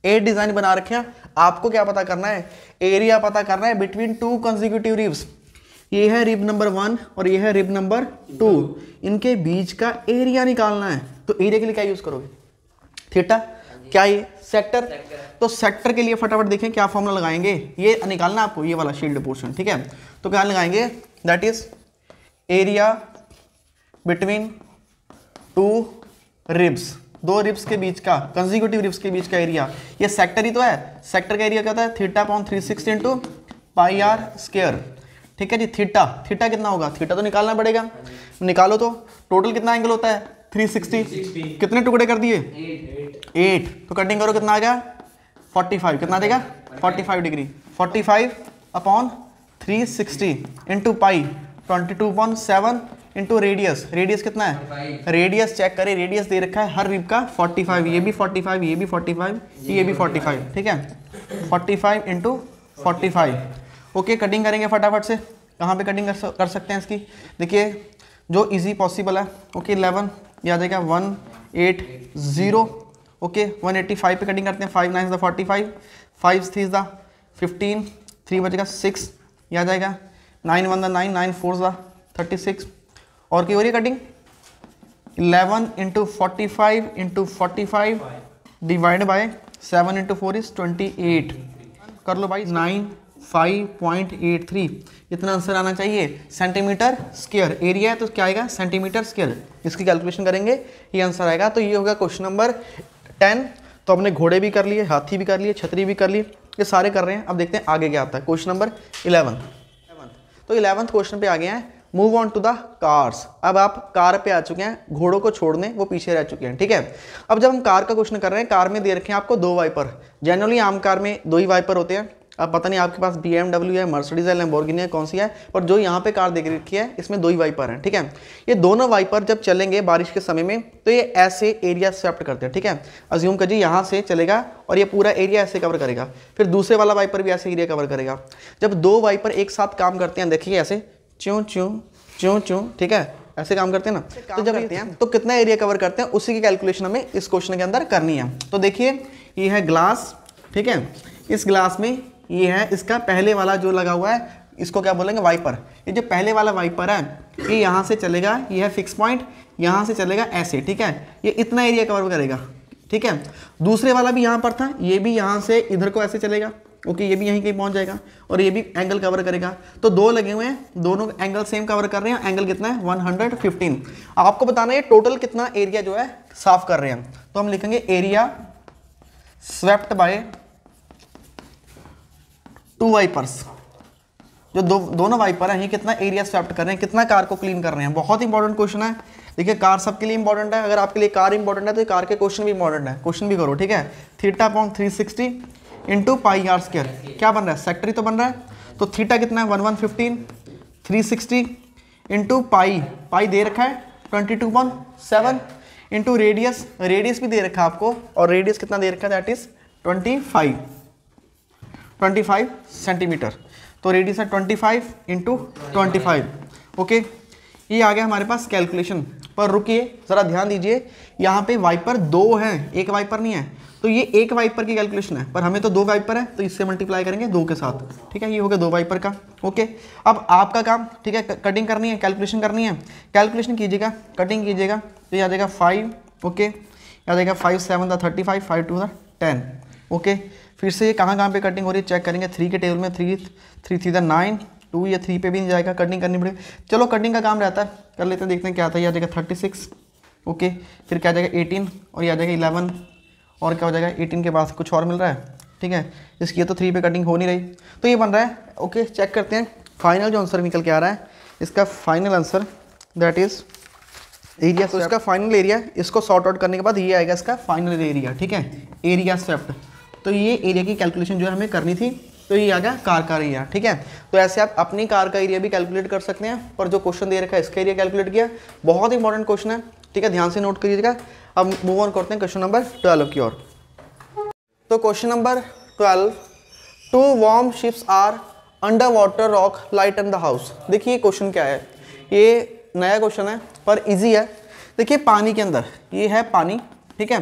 8 डिजाइन बना रखे हैं। आपको क्या पता करना है, एरिया पता करना है बिटवीन 2 कंसेक्यूटिव रिब्स। ये है रिब नंबर 1 और ये है रिब नंबर 2, इनके बीच का एरिया निकालना है। तो एरिया के लिए क्या यूज करोगे, थीटा, क्या ये सेक्टर, तो सेक्टर के लिए फटाफट देखें क्या फॉर्मूला लगाएंगे, ये निकालना आपको, ये वाला शील्ड पोर्शन, ठीक है। तो क्या लगाएंगे, that is area between 2 ribs, 2 ribs के बीच का, कंसेक्यूटिव रिब्स के बीच का एरिया। ये सेक्टर ही तो है, सेक्टर का एरिया क्या होता है theta upon 360 into pi r square, ठीक है जी। थीटा कितना होगा, थीटा तो निकालना पड़ेगा, निकालो। तो टोटल कितना एंगल होता है 360, कितने टुकड़े कर दिए 8, तो कटिंग करो कितना आ गया 45, कितना देगा 45 डिग्री, 45 अपॉन 360 इंटू पाई 22/7 इंटू रेडियस कितना है, रेडियस चेक करें, रेडियस दे रखा है हर रिब का 45, ये भी 45, ये भी 45, ये भी 45, ठीक है, 45 इंटू 45, ओके। कटिंग करेंगे फटाफट से, कहाँ पे कटिंग कर सकते हैं इसकी, देखिए जो इजी पॉसिबल है, ओके। 11 ये आ जाएगा 180, ओके। 185 पे कटिंग करते हैं, 5 9 द 45, 5 3 द 15, 3 बचेगा 6, ये आ जाएगा 9 1 द 9, 9 4 द 36, और की हो रही है cutting 11 into 45 into 45 divide by 7 into 4 is 28, कर लो भाई 95.83, इतना आंसर आना चाहिए सेंटीमीटर स्क्वायर। एरिया है तो क्या आएगा सेंटीमीटर स्क्वायर, इसकी कैलकुलेशन करेंगे ये आंसर आएगा। तो ये होगा क्वेश्चन नंबर 10। तो हमने घोड़े भी कर लिए, हाथी भी कर लिए, छतरी भी कर ली, ये सारे कर रहे हैं। अब देखते हैं आगे क्या आता है, क्वेश्चन नंबर 11। तो 11th क्वेश्चन पे आ गए हैं, move on to the cars. अब आप कार पे आ चुके हैं, घोड़ों को छोड़ने वो पीछे रह चुके हैं, ठीक है। अब जब हम कार का क्वेश्चन कर रहे हैं, कार में दे रखे हैं आपको 2 वाइपर। जनरली आम कार में 2 ही वाइपर होते हैं, अब पता नहीं आपके पास BMW है, मर्सिडीज है, लैम्बोर्गिनी है, कौन सी है, पर जो यहाँ पे कार देख रखी है इसमें 2 ही वाइपर हैं, ठीक है। ये दोनों वाइपर जब चलेंगे बारिश के समय में तो ये ऐसे एरिया स्वेप्ट करते हैं, ठीक है। अज्यूम करिए यहाँ से चलेगा और ये पूरा एरिया ऐसे कवर करेगा, फिर दूसरे वाला वाइपर भी ऐसे एरिया कवर करेगा। जब 2 वाइपर एक साथ काम करते हैं, देखिए ऐसे च्यों च्यों च्यों च्यों, ठीक है, ऐसे काम करते हैं ना, तो जब करते हैं तो कितना एरिया कवर करते हैं उसी की कैलकुलेशन हमें इस क्वेश्चन के अंदर करनी है। तो देखिए ये है ग्लास, ठीक है, इस ग्लास में ये है इसका पहले वाला जो लगा हुआ है, इसको क्या बोलेंगे, वाइपर। ये जो पहले वाला वाइपर है ये यहाँ से चलेगा, ये है फिक्स पॉइंट, यहाँ से चलेगा ऐसे, ठीक है, ये इतना एरिया कवर करेगा, ठीक है। दूसरे वाला भी यहाँ पर था, ये भी यहाँ से इधर को ऐसे चलेगा, ओके, ये भी यहीं कहीं पहुंच जाएगा और ये भी एंगल कवर करेगा। तो 2 लगे हुए हैं, दोनों एंगल सेम कवर कर रहे हैं, एंगल कितना है 115। आपको बताना है टोटल कितना एरिया जो है साफ कर रहे हैं, तो हम लिखेंगे एरिया स्वेप्ट बाय 2 वाइपर्स। जो दोनों वाइपर हैं ये कितना एरिया स्वेप्ट कर रहे हैं, कितना कार को क्लीन कर रहे हैं। बहुत इंपॉर्टेंट क्वेश्चन है। देखिए कार सबके लिए इंपॉर्टेंट है, अगर आपके लिए कार इंपॉर्टेंट है तो कार के क्वेश्चन भी इंपॉर्टेंट है, क्वेश्चन भी करो, ठीक है। θ/360 इंटू πr², क्या बन रहा है, सेक्टर ही तो बन रहा है। तो थीटा कितना है 1115, 360 इंटू पाई दे रखा है 22.7 इंटू रेडियस भी दे रखा है आपको, और रेडियस कितना दे रखा है, दैट इज 25 सेंटीमीटर। तो रेडियस है 25 इंटू 25, ओके। ये आ गया हमारे पास कैलकुलेशन। पर रुकिए ज़रा ध्यान दीजिए, यहाँ पे वाइपर 2 हैं, एक वाइपर नहीं है, तो ये एक वाइपर की कैलकुलेशन है, पर हमें तो 2 वाइपर है तो इससे मल्टीप्लाई करेंगे 2 के साथ, ठीक है। ये हो गया 2 वाइपर का, ओके। अब आपका काम, ठीक है, कटिंग करनी है, कैलकुलेशन करनी है, कैलकुलेशन कीजिएगा, कटिंग कीजिएगा, तो ये आ जाएगा 5, ओके, आ जाएगा 5 7 35, 5 2 10, ओके। फिर से ये कहाँ पे कटिंग हो रही है चेक करेंगे, 3 के टेबल में 3 3 9 2, ये 3 पे भी नहीं जाएगा, कटिंग करनी पड़ेगी। चलो कटिंग का काम रहता है, कर लेते हैं, देखते हैं क्या आता है। ये आ जाएगा 36, ओके, फिर क्या आ जाएगा 18, और ये आ जाएगा 11, और क्या हो जाएगा 18 के बाद कुछ और मिल रहा है, ठीक है। इसकी तो 3 पे कटिंग हो नहीं रही, तो ये बन रहा है, ओके। चेक करते हैं फाइनल जो आंसर निकल के आ रहा है, इसका final answer that is area. तो इसका फाइनल एरिया, इसको सॉर्ट आउट करने के बाद ये आएगा इसका फाइनल एरिया, ठीक है, एरिया स्वेप्ट। तो ये एरिया की कैलकुलेशन जो है हमें करनी थी, तो ये आ गया कार का एरिया, ठीक है। तो ऐसे आप अपनी कार का एरिया भी कैलकुलेट कर सकते हैं, पर जो क्वेश्चन दे रखा है इसका एरिया कैलकुलेट किया। बहुत इंपॉर्टेंट क्वेश्चन है, ठीक है, ध्यान से नोट करिएगा। अब मूव ऑन करते हैं क्वेश्चन नंबर 12 की ओर। तो question number 12, 2 warm ships are under water rock light in the house. देखिए क्वेश्चन क्या है, ये नया क्वेश्चन है पर इजी है। देखिए पानी के अंदर, ये है पानी, ठीक है,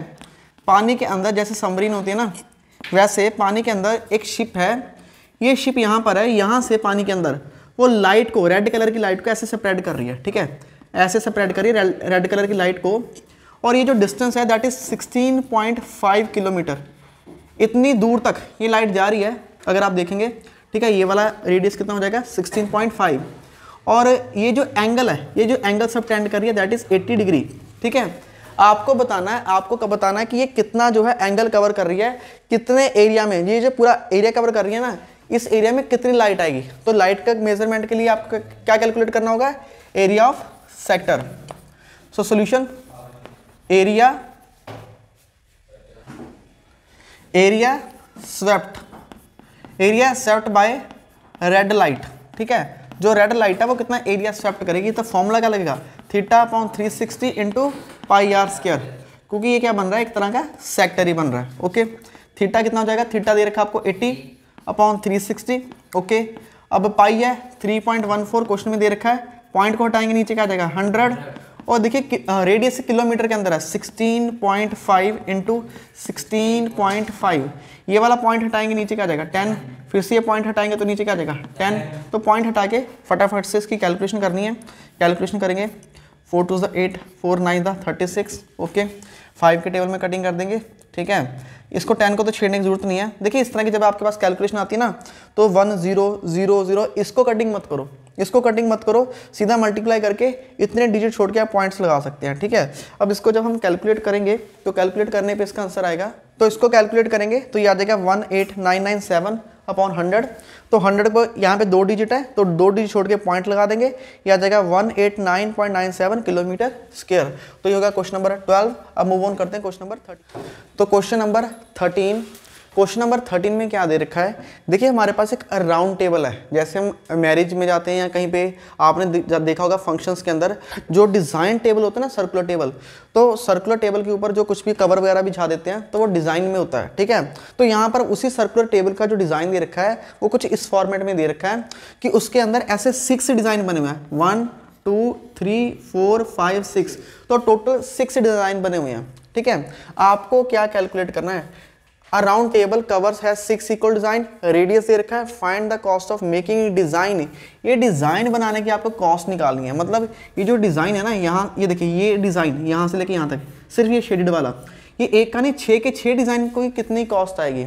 पानी के अंदर जैसे सबमरीन होती है ना, वैसे पानी के अंदर एक शिप है। ये शिप यहाँ पर है, यहाँ से पानी के अंदर वो लाइट को, रेड कलर की लाइट को ऐसे स्प्रेड कर रही है, ठीक है, ऐसे स्प्रेड कर रही है रेड कलर की लाइट को। और ये जो डिस्टेंस है दैट इज 16.5 किलोमीटर, इतनी दूर तक ये लाइट जा रही है अगर आप देखेंगे, ठीक है। ये वाला रेडियस कितना हो जाएगा 16.5, और ये जो एंगल है, ये जो एंगल सबटेंड कर रही है दैट इज 80 डिग्री, ठीक है। आपको बताना है, आपको कब बताना है कि ये कितना जो है एंगल कवर कर रही है, कितने एरिया में, ये जो पूरा एरिया कवर कर रही है ना, इस एरिया में कितनी लाइट आएगी। तो लाइट का मेजरमेंट के लिए आपको क्या कैलकुलेट करना होगा, area of sector. So solution, area swept bye red light, ठीक है। जो रेड लाइट है वो कितना एरिया स्वेप्ट करेगी, तो फॉर्मूला क्या लगेगा, θ/360 इंटू πr², क्योंकि ये क्या बन रहा है, एक तरह का सेक्टर ही बन रहा है, ओके। थीटा कितना हो जाएगा, थीटा दे रखा आपको 80/360, ओके। अब पाई है 3.14 क्वेश्चन में दे रखा है, पॉइंट को हटाएंगे नीचे क्या आ जाएगा 100, और देखिए रेडियस किलोमीटर के अंदर है 16.5 इंटू 16.5, ये वाला पॉइंट हटाएंगे नीचे क्या आ जाएगा 10, फिर से ये पॉइंट हटाएंगे तो नीचे क्या आ जाएगा 10। तो पॉइंट हटा के फटाफट से इसकी कैलकुलेशन करनी है, कैलकुलेशन करेंगे, 4 2 8, 4 9 36, ओके। 5 के टेबल में कटिंग कर देंगे, ठीक है। इसको 10 को तो छेड़ने की जरूरत नहीं है। देखिए इस तरह की जब आपके पास कैलकुलेशन आती है ना, तो 1 0 0 0, इसको कटिंग मत करो, इसको कटिंग मत करो, सीधा मल्टीप्लाई करके इतने डिजिट छोड़ के आप पॉइंट्स लगा सकते हैं, ठीक है। अब इसको जब हम कैलकुलेट करेंगे तो कैलकुलेट करने पे इसका आंसर आएगा, तो इसको कैलकुलेट करेंगे तो ये आ जाएगा 18997/100। तो 100 को यहाँ पे 2 डिजिट है तो 2 डिजिट छोड़ के पॉइंट लगा देंगे, ये आ जाएगा 189.97 किलोमीटर स्क्वायर। तो ये होगा क्वेश्चन नंबर 12। अब मूव ऑन करते हैं क्वेश्चन नंबर 13। तो क्वेश्चन नंबर 13, क्वेश्चन नंबर 13 में क्या दे रखा है, देखिए हमारे पास एक राउंड टेबल है, जैसे हम मैरिज में जाते हैं या कहीं पे आपने देखा होगा फंक्शंस के अंदर जो डिज़ाइन टेबल होता है ना, सर्कुलर टेबल, तो सर्कुलर टेबल के ऊपर जो कुछ भी कवर वगैरह भी बिछा देते हैं तो वो डिज़ाइन में होता है, ठीक है। तो यहाँ पर उसी सर्कुलर टेबल का जो डिज़ाइन दे रखा है वो कुछ इस फॉर्मेट में दे रखा है कि उसके अंदर ऐसे 6 डिज़ाइन बने हुए हैं, 1 2 3 4 5 6, तो टोटल 6 डिज़ाइन बने हुए हैं, ठीक है। आपको क्या कैलकुलेट करना है, A round table covers has 6 equal design, radius दे रखा है, find the cost of making design. ये डिजाइन बनाने की आपको कॉस्ट निकालनी है, मतलब ये जो डिजाइन है ना, यहाँ ये देखिए ये डिजाइन यहाँ से लेके यहाँ तक सिर्फ ये शेडेड वाला, ये एक का नहीं 6 के 6 डिजाइन को कितनी कॉस्ट आएगी।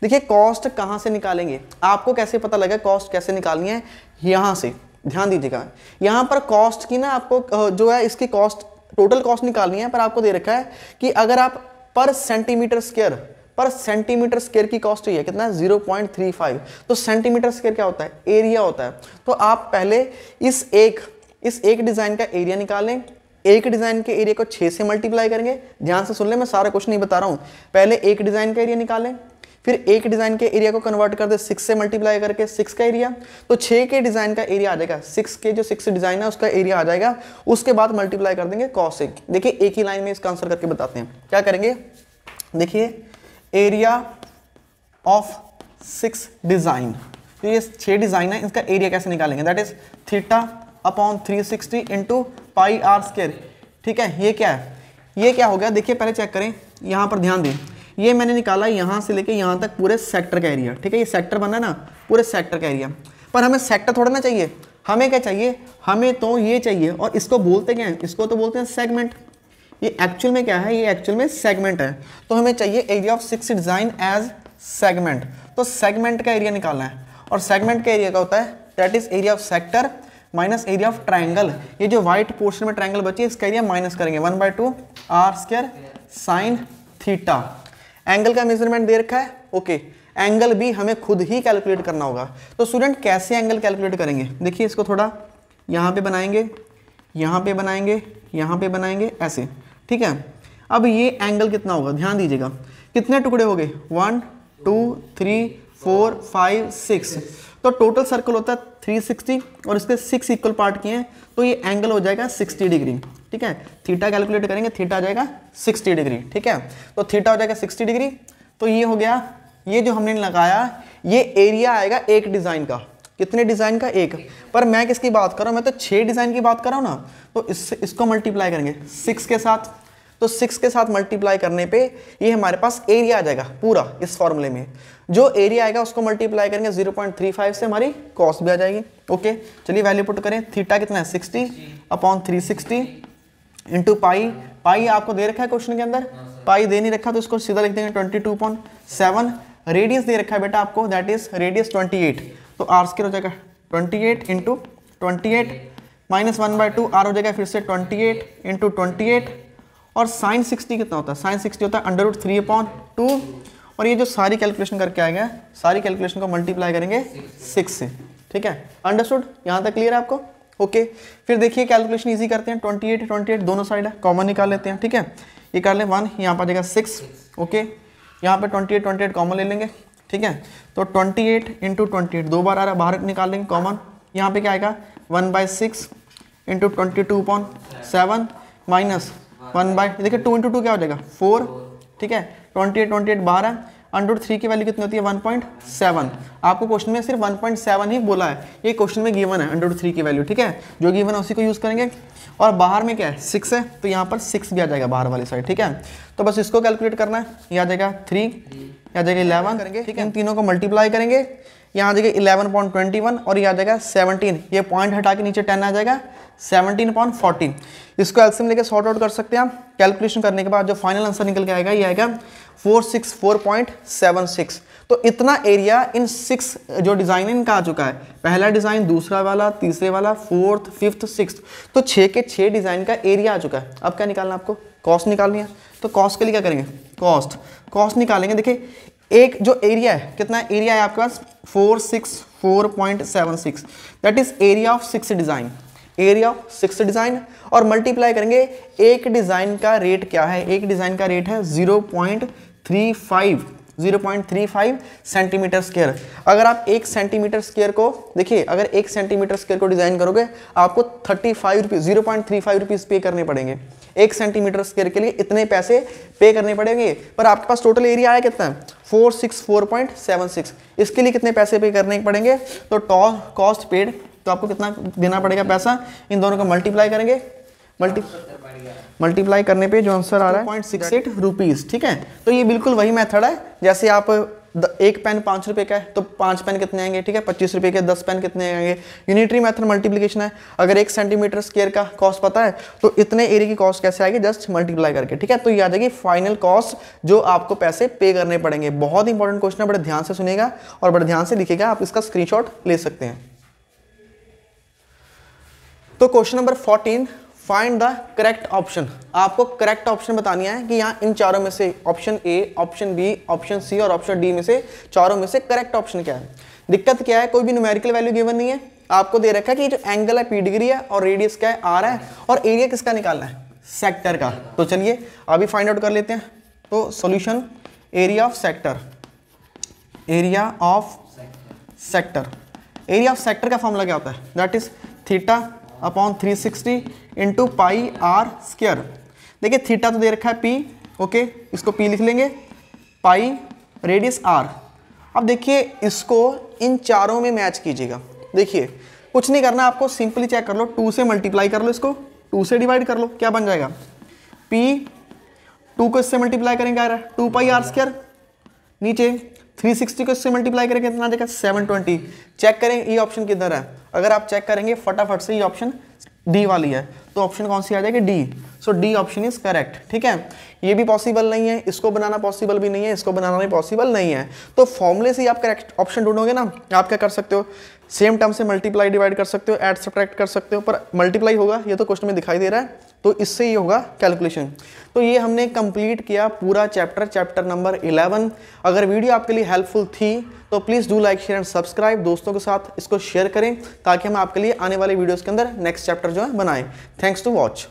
देखिए कॉस्ट कहाँ से निकालेंगे, आपको कैसे पता लगे कॉस्ट कैसे निकालनी है, यहाँ से ध्यान दीजिएगा। यहाँ पर कॉस्ट की ना आपको जो है इसकी कॉस्ट टोटल कॉस्ट निकालनी है, पर आपको दे रखा है कि अगर आप पर सेंटीमीटर स्क्वायर की कॉस्ट ही है कितना, 0.35। तो सेंटीमीटर स्क्वायर क्या होता है, एरिया होता है। तो आप पहले इस एक डिजाइन का एरिया निकालें, एक डिजाइन के एरिया को 6 से मल्टीप्लाई करेंगे। ध्यान से सुन ले, मैं सारा कुछ नहीं बता रहा हूं, पहले एक डिजाइन का एरिया निकालें, फिर एक डिजाइन के एरिया को कन्वर्ट कर दे 6 से मल्टीप्लाई करके 6 का एरिया, तो 6 के डिजाइन का एरिया आ जाएगा, 6 के जो 6 डिजाइन है उसका एरिया आ जाएगा, उसके बाद मल्टीप्लाई कर देंगे कॉस से। देखिए एक ही लाइन में इसका आंसर करके बताते हैं, क्या करेंगे, देखिए एरिया ऑफ 6 डिजाइन, तो ये 6 डिजाइन है, इसका एरिया कैसे निकालेंगे, that is theta upon 360 into pi r square, ठीक है। ये क्या है, ये क्या हो गया, देखिए पहले चेक करें, यहाँ पर ध्यान दें, ये मैंने निकाला यहाँ से लेके यहाँ तक पूरे सेक्टर का एरिया, ठीक है। ये सेक्टर बना ना, पूरे सेक्टर का एरिया, पर हमें सेक्टर थोड़ा ना चाहिए, हमें क्या चाहिए, हमें तो ये चाहिए, और इसको बोलते क्या है, इसको तो बोलते हैं सेगमेंट। ये एक्चुअल में क्या है, ये एक्चुअल में सेगमेंट है, तो हमें चाहिए area of 6 design edge segment. तो सेगमेंट का एरिया निकालना है, और सेगमेंट का एरिया का होता है that is area of sector minus area of triangle. ये जो व्हाइट पोर्शन में ट्राइंगल बची है इसका एरिया माइनस करेंगे 1/2 r square sine theta. Angle का मेजरमेंट दे रखा है, ओके। एंगल भी हमें खुद ही कैलकुलेट करना होगा, तो स्टूडेंट कैसे एंगल कैलकुलेट करेंगे, देखिए इसको थोड़ा यहाँ पे बनाएंगे, यहाँ पे बनाएंगे, यहाँ पे बनाएंगे, ऐसे, ठीक है। अब ये एंगल कितना होगा, ध्यान दीजिएगा, कितने टुकड़े हो गए, 1 2 3 4 5 6, तो टोटल सर्कल होता है 360 और इसके 6 इक्वल पार्ट किए हैं, तो ये एंगल हो जाएगा 60 डिग्री, ठीक है। थीटा कैलकुलेट करेंगे, थीटा आ जाएगा 60 डिग्री, ठीक है। तो थीटा हो जाएगा 60 डिग्री, तो ये हो गया, ये जो हमने लगाया ये एरिया आएगा एक डिजाइन का, कितने डिजाइन का, एक। पर मैं किसकी बात कर रहा हूं, मैं तो 6 डिजाइन की बात कर रहा हूं ना, तो इसको मल्टीप्लाई करेंगे 6 के साथ, तो 6 के साथ मल्टीप्लाई करने पे ये हमारे पास एरिया आ जाएगा पूरा। इस फॉर्मूले में जो एरिया आएगा उसको मल्टीप्लाई करेंगे 0.35 से, हमारी कॉस्ट भी आ जाएगी, ओके। चलिए वैल्यू पुट करें, थीटा कितना है 60 अपॉन 360 इंटू पाई, पाई आपको दे रखा है क्वेश्चन के अंदर, पाई दे नहीं रखा तो इसको सीधा लिख देंगे 22.7। रेडियस दे रखा है बेटा आपको, दैट इज रेडियस 28, तो आर स्क्वायर हो जाएगा 28 इंटू 28 माइनस 1/2 आर हो जाएगा फिर से 28 इंटू 28, और साइन 60 कितना होता है, साइन 60 होता है √3/2, और ये जो सारी कैलकुलेशन करके आएगा, सारी कैलकुलेशन को मल्टीप्लाई करेंगे 6 से, ठीक है। अंडरस्टूड, यहाँ तक क्लियर है आपको, ओके। फिर देखिए कैलकुलेशन इजी करते हैं, 28 दोनों साइड है, कॉमन निकाल लेते हैं, ठीक है। ये कर लें 1, यहाँ पर आ जाएगा 6, ओके। यहाँ पे 28 कॉमन ले लेंगे, ठीक है। तो 28 इंटू 28 दो बार आ रहा है, बाहर निकाल लेंगे कॉमन, यहाँ पे क्या आएगा 1/6 इंटू 22.7 माइनस 1/, देखिए 2 इंटू 2 क्या हो जाएगा 4, ठीक है। 28 बाहर है, √3 की वैल्यू कितनी होती है 1.7। आपको क्वेश्चन में सिर्फ 1.7 ही बोला है, ये क्वेश्चन में गिवन है √3 की वैल्यू, ठीक है। जो गिवन है उसी को यूज करेंगे, और बाहर में क्या है 6 है, तो यहाँ पर 6 भी आ जाएगा बाहर वाली साइड, ठीक है। तो बस इसको कैलकुलेट करना है, ये आ जाएगा 3, ये आ जाएगा 11 करेंगे, ठीक है। इन तीनों को मल्टीप्लाई करेंगे, यहाँ आ जाएगा 11.21 और ये आ जाएगा 17, ये पॉइंट हटा के नीचे 10 आ जाएगा 17.40। इसको एलसीएम लेके सॉर्ट आउट कर सकते हैं आप। कैलकुलेशन करने के बाद जो फाइनल आंसर निकल के आएगा ये आएगा 464.76। तो इतना एरिया इन 6 जो डिज़ाइन है इनका आ चुका है, पहला डिज़ाइन, दूसरा वाला, तीसरे वाला, 4th 5th 6th, तो 6 के 6 डिज़ाइन का एरिया आ चुका है। अब क्या निकालना है आपको, कॉस्ट निकालनी है। तो कॉस्ट के लिए क्या करेंगे, कॉस्ट निकालेंगे। देखिए एक जो एरिया है, कितना एरिया है आपके पास 464.76, that is area of 6 design, area of 6 design, और मल्टीप्लाई करेंगे एक डिज़ाइन का रेट क्या है, एक डिज़ाइन का रेट है 0.35 0.35 सेंटीमीटर स्क्वायर। अगर आप 1 सेंटीमीटर स्क्वायर को देखिए, अगर 1 सेंटीमीटर स्क्वायर को डिजाइन करोगे आपको 35 रुपीज 0.35 रुपीज पे करने पड़ेंगे। 1 सेंटीमीटर स्क्वायर के लिए इतने पैसे पे करने पड़ेंगे। पर आपके पास टोटल एरिया आया कितना है 464.76। इसके लिए कितने पैसे पे करने पड़ेंगे? तो कॉस्ट पेड, तो आपको कितना देना पड़ेगा पैसा? इन दोनों को मल्टीप्लाई करेंगे, मल्टीप्लाई करने पे जो आंसर आ रहा है 0.68 रुपीज। ठीक है, तो ये बिल्कुल वही मेथड है जैसे आप एक पेन 5 रुपए का है तो 5 पेन कितने आएंगे? ठीक है, 25 रुपए के 10 पेन कितने आएंगे? यूनिटरी मेथड मल्टीप्लिकेशन है। अगर 1 सेंटीमीटर स्क्वायर का कॉस्ट पता है तो इतने एरिया की कॉस्ट कैसे आएगी? जस्ट मल्टीप्लाई करके। ठीक है, तो ये आ जाएगी फाइनल कॉस्ट जो आपको पैसे पे करने पड़ेंगे। बहुत इंपॉर्टेंट क्वेश्चन है, बड़े ध्यान से सुनिएगा और बड़े ध्यान से लिखिएगा, आप इसका स्क्रीनशॉट ले सकते हैं। तो question number 14, find the correct option. आपको करेक्ट ऑप्शन बतानी है कि यहाँ इन चारों में से option A, option B, option C और ऑप्शन डी में से चारों में से करेक्ट ऑप्शन क्या है। दिक्कत क्या है, कोई भी न्यूमेरिकल वैल्यू गिवन नहीं है, आपको दे रखा है कि जो एंगल है P डिग्री है और रेडियस क्या है R है और एरिया किसका निकालना है? सेक्टर का। तो चलिए अभी फाइंड आउट कर लेते हैं। तो solution, area of sector, area of sector, area of sector का फॉर्मूला क्या होता है? That is theta upon 360 into pi r square. देखिए थीटा तो दे रखा है P, ओके, इसको P लिख लेंगे, पाई रेडियस R। अब देखिए इसको इन चारों में मैच कीजिएगा। देखिए कुछ नहीं करना आपको, सिंपली चेक कर लो, 2 से मल्टीप्लाई कर लो, इसको 2 से डिवाइड कर लो, क्या बन जाएगा? P 2 को इससे मल्टीप्लाई करेंगे आ रहा है 2 पाई आर स्क्वायर, नीचे 360 को इससे मल्टीप्लाई करेंगे कितना आ जाएगा? 720। चेक करें ये ऑप्शन किधर है। अगर आप चेक करेंगे फटाफट से, ये ऑप्शन डी वाली है, तो ऑप्शन कौन सी आ जाएगी? D. So D option is correct. ठीक है, ये भी पॉसिबल नहीं है, इसको बनाना पॉसिबल भी नहीं है, इसको बनाना भी पॉसिबल नहीं है। तो फॉर्मूले से ही आप करेक्ट ऑप्शन ढूंढोगे ना, आप क्या कर सकते हो? सेम टर्म से मल्टीप्लाई डिवाइड कर सकते हो, ऐड सब्ट्रैक्ट कर सकते हो, पर मल्टीप्लाई होगा, ये तो क्वेश्चन में दिखाई दे रहा है, तो इससे ही होगा कैलकुलेशन। तो ये हमने कंप्लीट किया पूरा चैप्टर नंबर 11। अगर वीडियो आपके लिए हेल्पफुल थी तो please do like, share and subscribe. दोस्तों के साथ इसको शेयर करें ताकि हम आपके लिए आने वाले वीडियोस के अंदर नेक्स्ट चैप्टर जो है बनाएं। Thanks to watch.